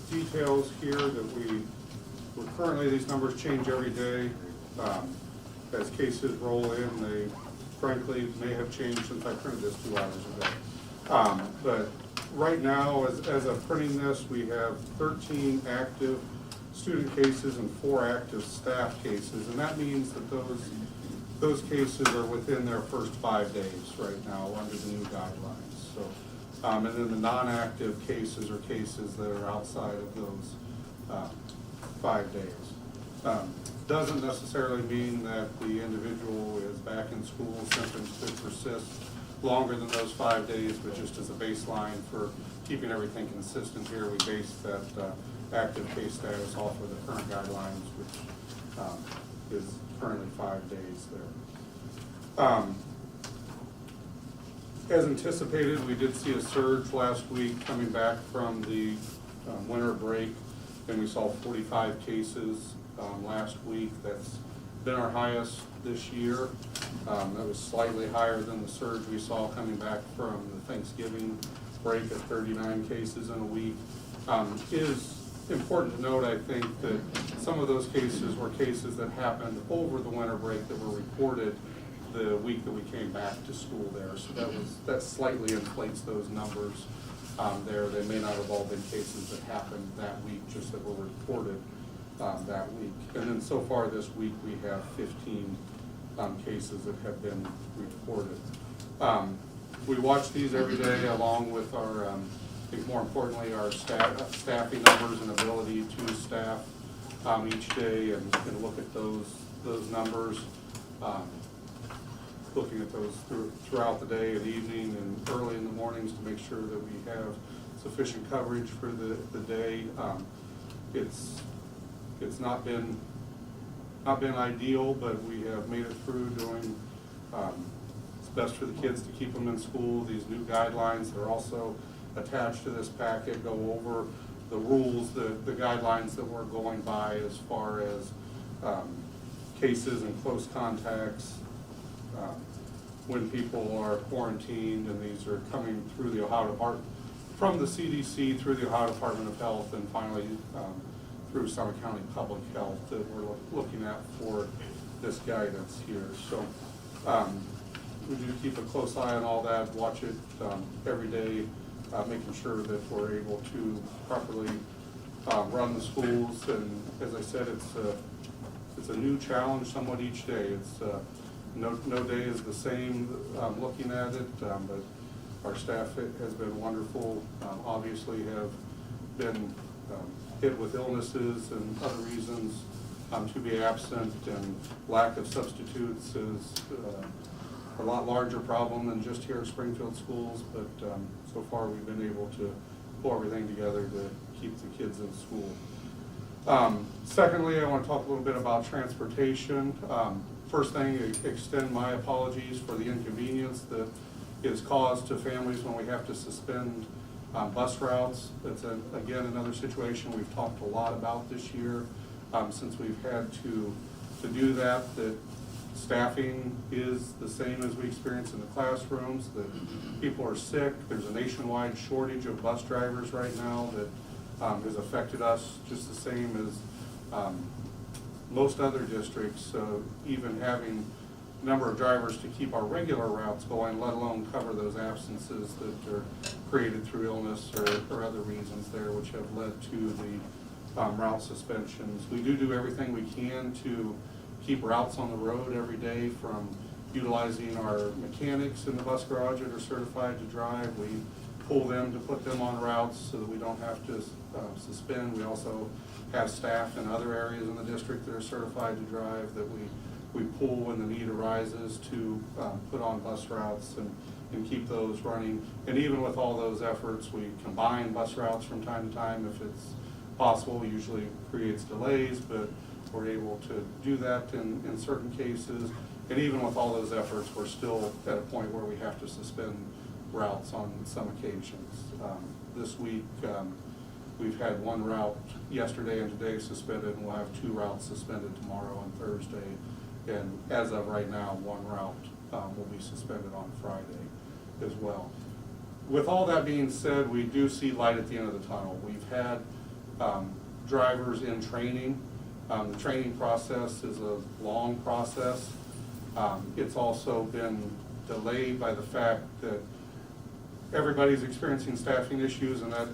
details here that we're currently, these numbers change every day. As cases roll in, they frankly may have changed since I printed this 2 hours ago. But right now, as of printing this, we have 13 active student cases and 4 active staff cases, and that means that those cases are within their first 5 days right now under the new guidelines. So, and then the non-active cases are cases that are outside of those 5 days. Doesn't necessarily mean that the individual is back in school. Symptoms could persist longer than those 5 days, but just as a baseline for keeping everything consistent here, we base that active case status off of the current guidelines, which is currently 5 days there. As anticipated, we did see a surge last week coming back from the winter break, and we saw 45 cases last week. That's been our highest this year. That was slightly higher than the surge we saw coming back from the Thanksgiving break at 39 cases in a week. It is important to note, I think, that some of those cases were cases that happened over the winter break that were reported the week that we came back to school there. So that slightly inflates those numbers there. They may not have all been cases that happened that week, just that were reported that week. And then so far this week, we have 15 cases that have been reported. We watch these every day along with our, I think more importantly, our staffing numbers and ability to staff each day and look at those numbers. Looking at those throughout the day and evening and early in the mornings to make sure that we have sufficient coverage for the day. It's not been ideal, but we have made it through doing it's best for the kids to keep them in school. These new guidelines that are also attached to this packet go over the rules, the guidelines that we're going by as far as cases and close contacts, when people are quarantined, and these are coming through the Ohio Department, from the CDC through the Ohio Department of Health, and finally through Summit County Public Health that we're looking at for this guidance here. So we do keep a close eye on all that, watch it every day, making sure that we're able to properly run the schools. And as I said, it's a new challenge somewhat each day. It's no day is the same looking at it, but our staff has been wonderful. Obviously have been hit with illnesses and other reasons to be absent, and lack of substitutes is a lot larger problem than just here at Springfield schools, but so far we've been able to pull everything together to keep the kids in school. Secondly, I want to talk a little bit about transportation. First thing, extend my apologies for the inconvenience that is caused to families when we have to suspend bus routes. That's again another situation we've talked a lot about this year since we've had to do that. That staffing is the same as we experience in the classrooms. That people are sick. There's a nationwide shortage of bus drivers right now that has affected us just the same as most other districts, even having a number of drivers to keep our regular routes going, let alone cover those absences that are created through illness or other reasons there, which have led to route suspensions. We do everything we can to keep routes on the road every day, from utilizing our mechanics in the bus garage that are certified to drive. We pull them to put them on routes so that we don't have to suspend. We also have staff in other areas in the district that are certified to drive that we pull when the need arises to put on bus routes and keep those running. And even with all those efforts, we combine bus routes from time to time if it's possible. Usually creates delays, but we're able to do that in certain cases. And even with all those efforts, we're still at a point where we have to suspend routes on some occasions. This week, we've had one route yesterday and today suspended, and we'll have 2 routes suspended tomorrow and Thursday. And as of right now, 1 route will be suspended on Friday as well. With all that being said, we do see light at the end of the tunnel. We've had drivers in training. The training process is a long process. It's also been delayed by the fact that everybody's experiencing staffing issues, and that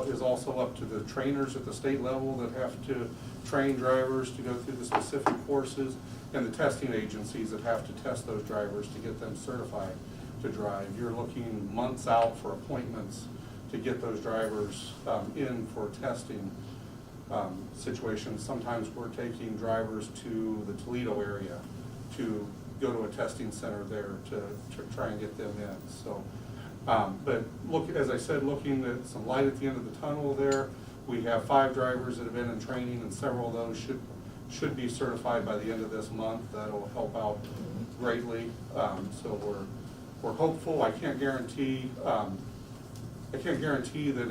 is also up to the trainers at the state level that have to train drivers to go through the specific courses, and the testing agencies that have to test those drivers to get them certified to drive. You're looking months out for appointments to get those drivers in for testing situations. Sometimes we're taking drivers to the Toledo area to go to a testing center there to try and get them in. So, but look, as I said, looking at some light at the end of the tunnel there. We have 5 drivers that have been in training, and several of those should be certified by the end of this month. That'll help out greatly. So we're hopeful. I can't guarantee that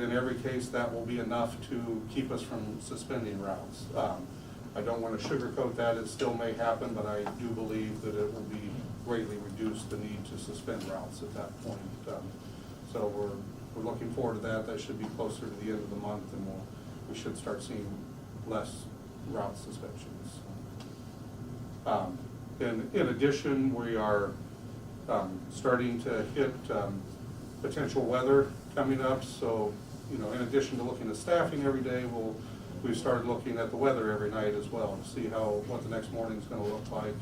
in every case that will be enough to keep us from suspending routes. I don't want to sugarcoat that. It still may happen, but I do believe that it will be greatly reduce the need to suspend routes at that point. So we're looking forward to that. That should be closer to the end of the month, and we should start seeing less route suspensions. In addition, we are starting to hit potential weather coming up. So, you know, in addition to looking at staffing every day, we've started looking at the weather every night as well to see what the next morning is going to look like.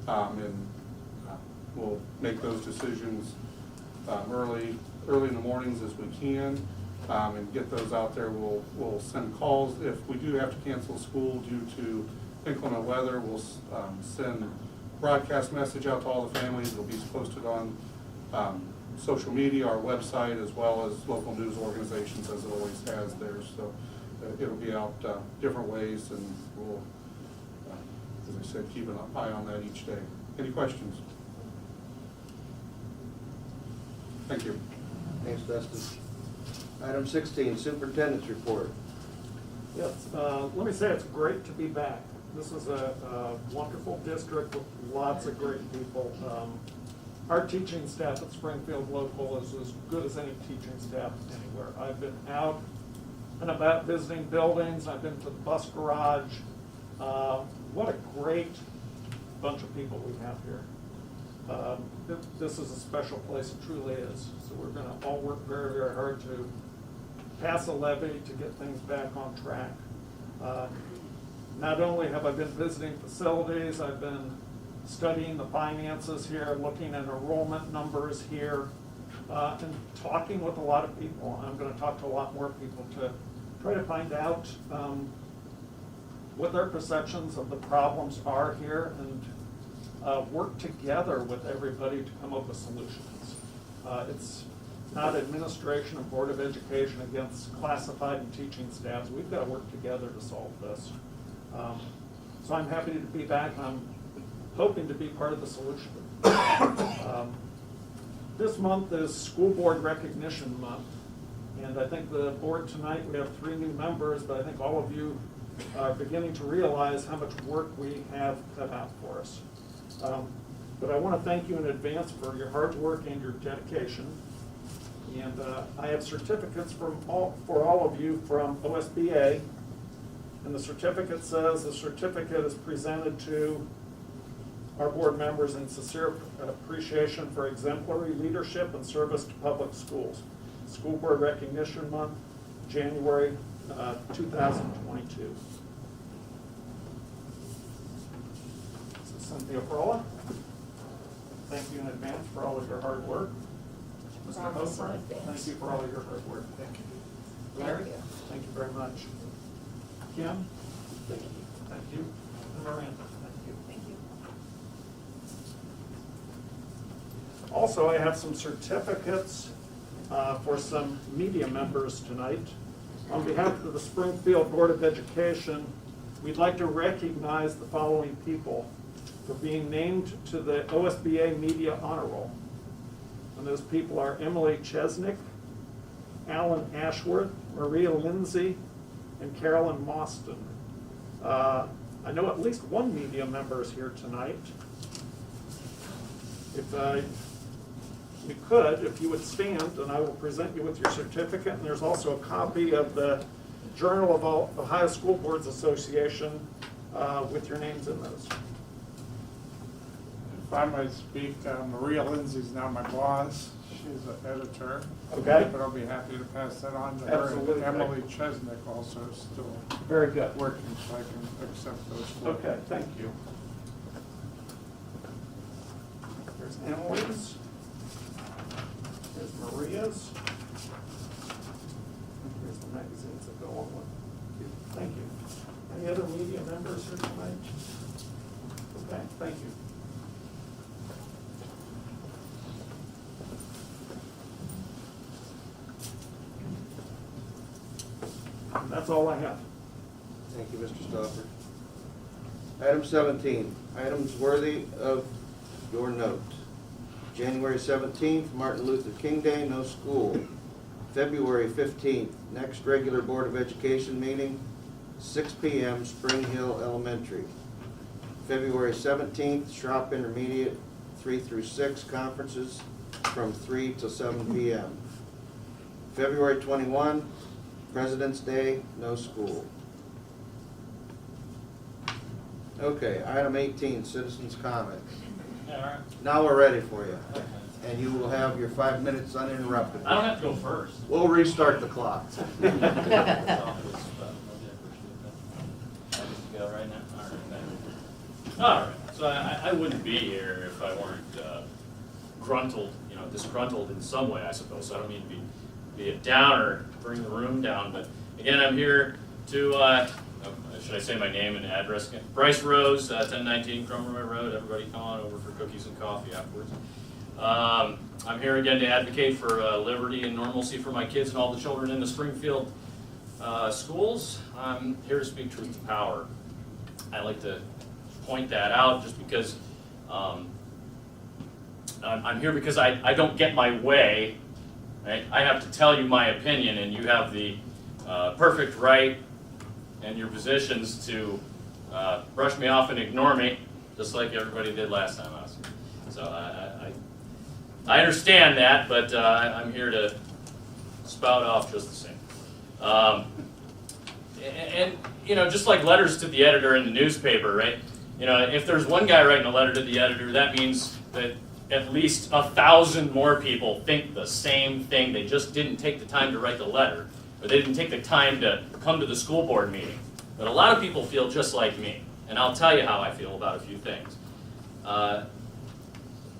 And we'll make those decisions early in the mornings as we can, and get those out there. We'll send calls if we do have to cancel school due to inclement weather. We'll send broadcast message out to all the families. It'll be posted on social media, our website, as well as local news organizations, as it always has there. So it'll be out different ways, and we'll, as I said, keep an eye on that each day. Any questions? Thank you. Thanks, Dustin. Item 16, Superintendent's Report. Yes, let me say it's great to be back. This is a wonderful district with lots of great people. Our teaching staff at Springfield Local is as good as any teaching staff anywhere. I've been out and about visiting buildings. I've been to the bus garage. What a great bunch of people we have here. This is a special place, it truly is. So we're going to all work very, very hard to pass a levy to get things back on track. Not only have I been visiting facilities, I've been studying the finances here, looking at enrollment numbers here, and talking with a lot of people. I'm going to talk to a lot more people to try to find out what their perceptions of the problems are here, and work together with everybody to come up with solutions. It's not administration and Board of Education against classified and teaching staffs. We've got to work together to solve this. So I'm happy to be back. I'm hoping to be part of the solution. This month is School Board Recognition Month, and I think the board tonight, we have 3 new members, but I think all of you are beginning to realize how much work we have cut out for us. But I want to thank you in advance for your hard work and your dedication. And I have certificates for all of you from OSBA. And the certificate says the certificate is presented to our board members in sincere appreciation for exemplary leadership and service to public schools. School Board Recognition Month, January 2022. This is Cynthia Frola. Thank you in advance for all of your hard work. Mr. Promise in Hofer, advance. thank you for all of your hard work. Thank you. Larry, Thank you. thank you very much. Kim? Thank you. Thank you. And Miranda, thank you. Thank you. Also, I have some certificates for some media members tonight. On behalf of the Springfield Board of Education, we'd like to recognize the following people for being named to the OSBA Media Honor Roll. And those people are Emily Chesnick, Alan Ashworth, Maria Lindsay, and Carolyn Mostyn. I know at least one media member is here tonight. If you could, if you would stand, and I will present you with your certificate. And there's also a copy of the Journal of Ohio School Boards Association with your names in those. If I might speak, Maria Lindsay's now my boss. She's an editor. Okay. But I'll be happy to pass that on to her. Absolutely. And Emily Chesnick also is still Very good. working, so I can accept those. Okay, thank you. There's Emily's. There's Maria's. Here's the magazines that go along with it. Thank you. Any other media members here tonight? Okay, thank you. And that's all I have. Thank you, Mr. Stoffer. Item 17, items worthy of your note. January 17th, Martin Luther King Day, no school. February 15th, next regular Board of Education meeting, 6 p.m., Spring Hill Elementary. February 17th, Shop Intermediate 3 through 6 conferences from 3 to 7 p.m. February 21, President's Day, no school. Okay, item 18, citizens' comment. Now we're ready for you. And you will have your 5 minutes uninterrupted. I don't have to go first. We'll restart the clock. Go right now? All right, so I wouldn't be here if I weren't disgruntled in some way, I suppose. So I don't mean to be a downer, bring the room down, but again, I'm here to, should I say my name and address again? Bryce Rose, 1019 Cromroy Road. Everybody come on over for cookies and coffee afterwards. I'm here again to advocate for liberty and normalcy for my kids and all the children in the Springfield schools. I'm here to speak truth to power. I like to point that out just because I'm here because I don't get my way. Right? I have to tell you my opinion, and you have the perfect right and your positions to brush me off and ignore me, just like everybody did last time I was here. So I understand that, but I'm here to spout off just the same. And you know, just like letters to the editor in the newspaper, right? You know, if there's one guy writing a letter to the editor, that means that at least 1,000 more people think the same thing. They just didn't take the time to write the letter, or they didn't take the time to come to the school board meeting. But a lot of people feel just like me, and I'll tell you how I feel about a few things.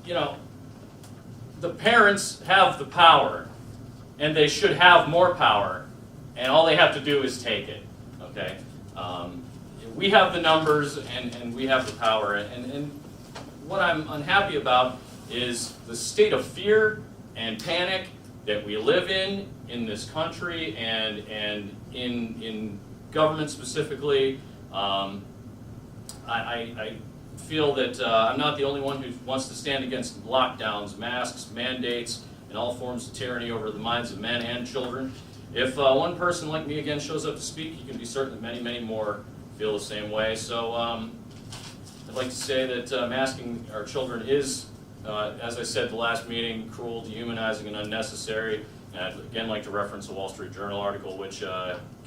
You know, the parents have the power, and they should have more power, and all they have to do is take it, okay? We have the numbers, and we have the power, and what I'm unhappy about is the state of fear and panic that we live in this country, and in government specifically. I feel that I'm not the only one who wants to stand against lockdowns, masks, mandates, and all forms of tyranny over the minds of men and children. If one person like me again shows up to speak, you can be certain that many, many more feel the same way. So I'd like to say that masking our children is, as I said the last meeting, cruel, dehumanizing, and unnecessary. And I'd again like to reference a Wall Street Journal article which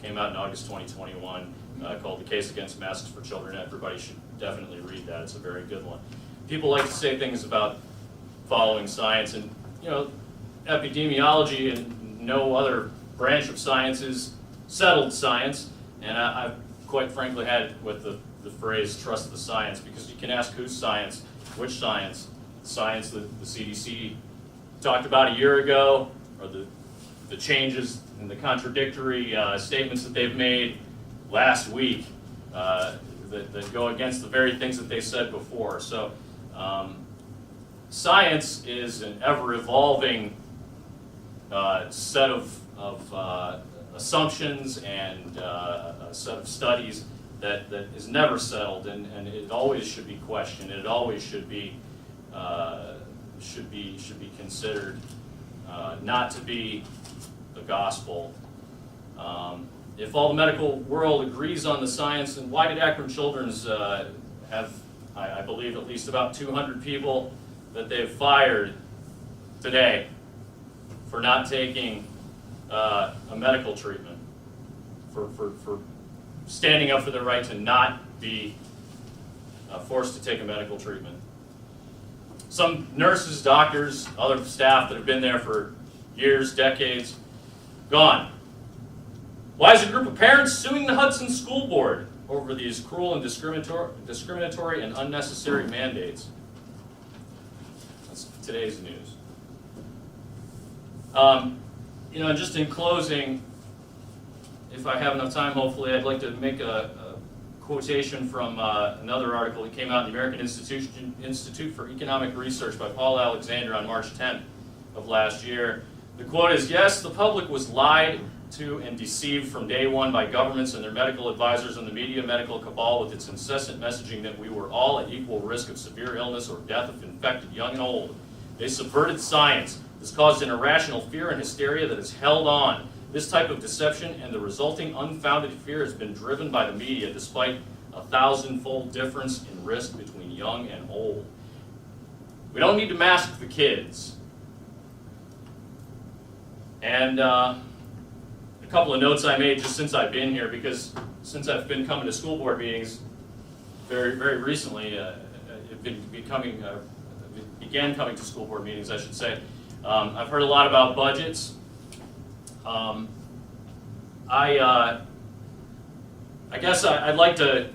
came out in August 2021 called The Case Against Masks for Children. Everybody should definitely read that. It's a very good one. People like to say things about following science, and you know, epidemiology and no other branch of science is settled science, and I've quite frankly had it with the phrase trust the science, because you can ask whose science, which science, the science that the CDC talked about a year ago, or the changes and the contradictory statements that they've made last week that go against the very things that they said before. So science is an ever-evolving set of assumptions and a set of studies that is never settled, and it always should be questioned. It always should be considered not to be the gospel. If all the medical world agrees on the science, then why did Akron Children's have, I believe, at least about 200 people that they've fired today for not taking a medical treatment, for standing up for their right to not be forced to take a medical treatment? Some nurses, doctors, other staff that have been there for years, decades, gone. Why is a group of parents suing the Hudson School Board over these cruel and discriminatory and unnecessary mandates? That's today's news. You know, just in closing, if I have enough time, hopefully, I'd like to make a quotation from another article that came out in the American Institute for Economic Research by Paul Alexander on March 10th of last year. The quote is, "Yes, the public was lied to and deceived from day one by governments and their medical advisors and the media medical cabal with its incessant messaging that we were all at equal risk of severe illness or death if infected, young and old. They subverted science. This caused an irrational fear and hysteria that has held on. This type of deception and the resulting unfounded fear has been driven by the media despite a 1,000-fold difference in risk between young and old." We don't need to mask the kids. And a couple of notes I made just since I've been here, because since I've been coming to school board meetings very, very recently, began coming to school board meetings, I should say, I've heard a lot about budgets. I guess I'd like to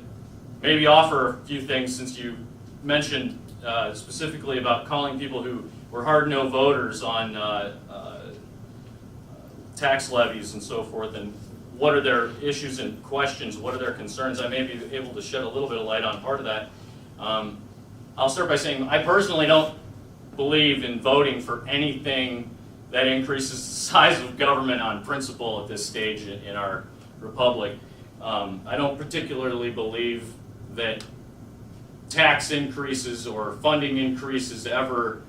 maybe offer a few things, since you mentioned specifically about calling people who were hard-no voters on tax levies and so forth, and what are their issues and questions, what are their concerns. I may be able to shed a little bit of light on part of that. I'll start by saying I personally don't believe in voting for anything that increases the size of government on principle at this stage in our republic. I don't particularly believe that tax increases or funding increases ever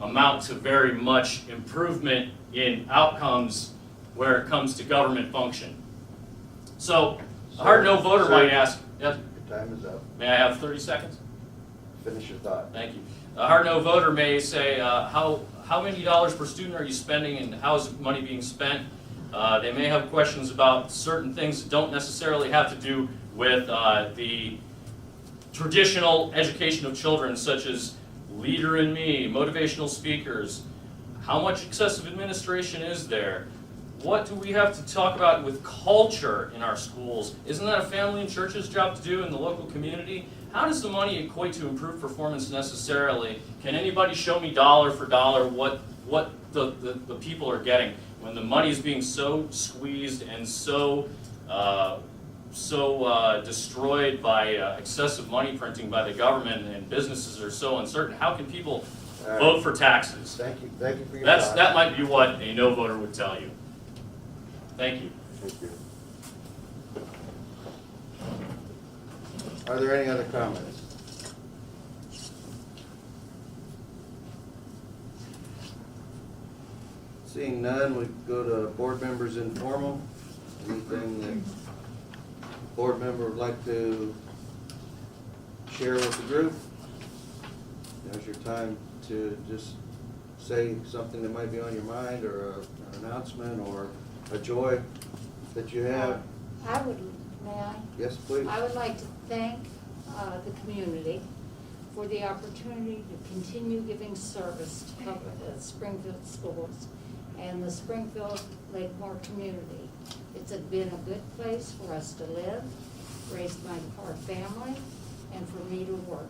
amount to very much improvement in outcomes where it comes to government function. So, a hard no voter might ask, yes? Your time is up. May I have 30 seconds? Finish your thought. Thank you. A hard no voter may say, how many dollars per student are you spending and how is money being spent? They may have questions about certain things that don't necessarily have to do with the traditional education of children, such as Leader in Me, motivational speakers. How much excessive administration is there? What do we have to talk about with culture in our schools? Isn't that a family and church's job to do in the local community? How does the money equate to improved performance necessarily? Can anybody show me dollar for dollar what the people are getting when the money is being so squeezed and so destroyed by excessive money printing by the government, and businesses are so uncertain? How can people vote for taxes? Thank you for your thought. That might be what a no voter would tell you. Thank you. Thank you. Are there any other comments? Seeing none, we go to board members informal. Anything that board member would like to share with the group? Now's your time to just say something that might be on your mind, or an announcement, or a joy that you have. May I? Yes, please. I would like to thank the community for the opportunity to continue giving service to the Springfield schools and the Springfield Lakemore community. It's been a good place for us to live, raise our family, and for me to work.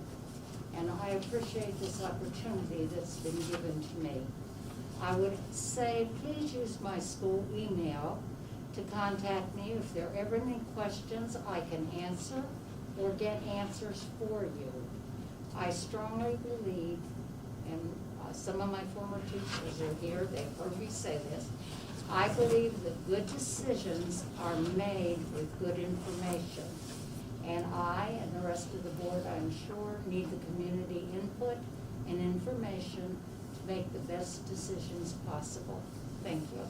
And I appreciate this opportunity that's been given to me. I would say, please use my school email to contact me if there are ever any questions I can answer or get answers for you. I strongly believe, and some of my former teachers are here, they've heard me say this, I believe that good decisions are made with good information. And I and the rest of the board, I'm sure, need the community input and information to make the best decisions possible. Thank you.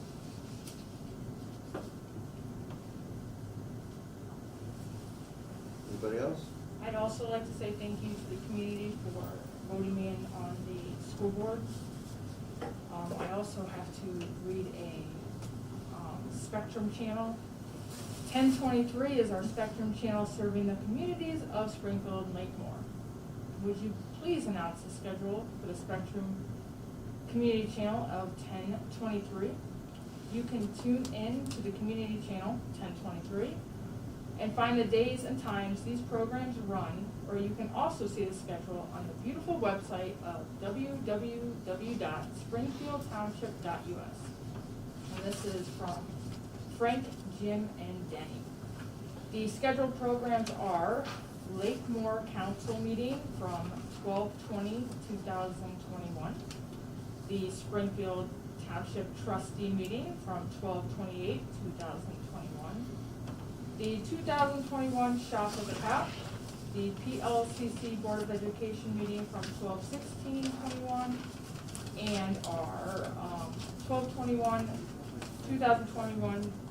Anybody else? I'd also like to say thank you to the community for voting me in on the school board. I also have to read a Spectrum channel. 1023 is our Spectrum channel serving the communities of Springfield and Lakemore. Would you please announce the schedule for the Spectrum community channel of 1023? You can tune in to the community channel 1023 and find the days and times these programs run, or you can also see the schedule on the beautiful website of www.springfieldtownship.us. And this is from Frank, Jim, and Denny. The scheduled programs are Lakemore Council meeting from 12/20/2021, the Springfield Township Trustee meeting from 12/28/2021, the 2021 Shop of the Cap, the PLCC Board of Education meeting from 12/16/21, and our 2021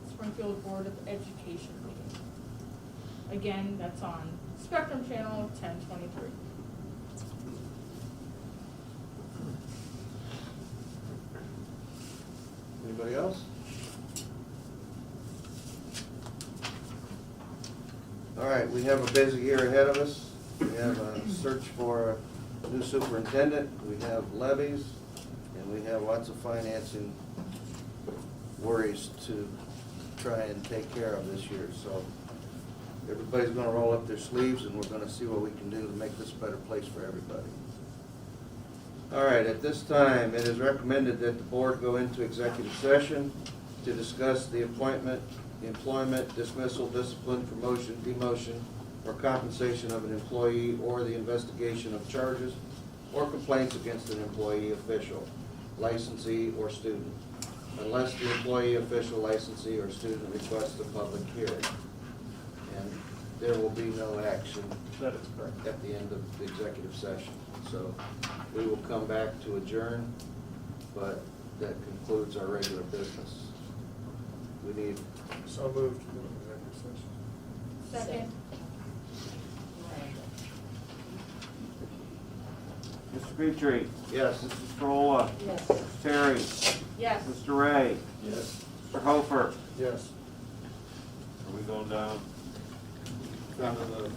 Springfield Board of Education meeting. Again, that's on Spectrum Channel 1023. Anybody else? All right, we have a busy year ahead of us. We have a search for a new superintendent, we have levies, and we have lots of financing worries to try and take care of this year. So everybody's gonna roll up their sleeves and we're gonna see what we can do to make this a better place for everybody. All right, at this time, it is recommended that the board go into executive session to discuss the appointment, employment, dismissal, discipline, promotion, demotion, or compensation of an employee, or the investigation of charges or complaints against an employee, official, licensee, or student, unless the employee, official, licensee, or student requests a public hearing. And there will be no action That is correct. at the end of the executive session. So we will come back to adjourn, but that concludes our regular business. We need, So moved to go into executive session. Second. Mr. Petrie, yes. Mrs. Strolla, Yes. Mrs. Terry, Yes. Mr. Ray, Yes. Mr. Hofer. Yes. Are we going down? Down to the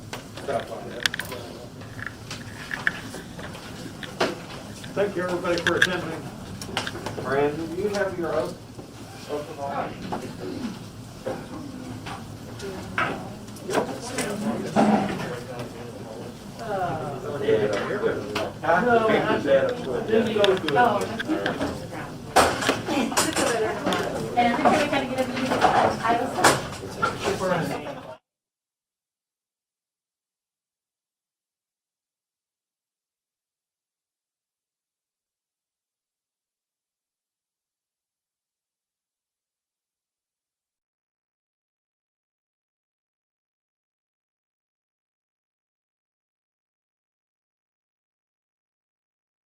stop line. Thank you, everybody, for attending. Brandon, do you have your oath of office? And every time we kind of get a meeting, I was like,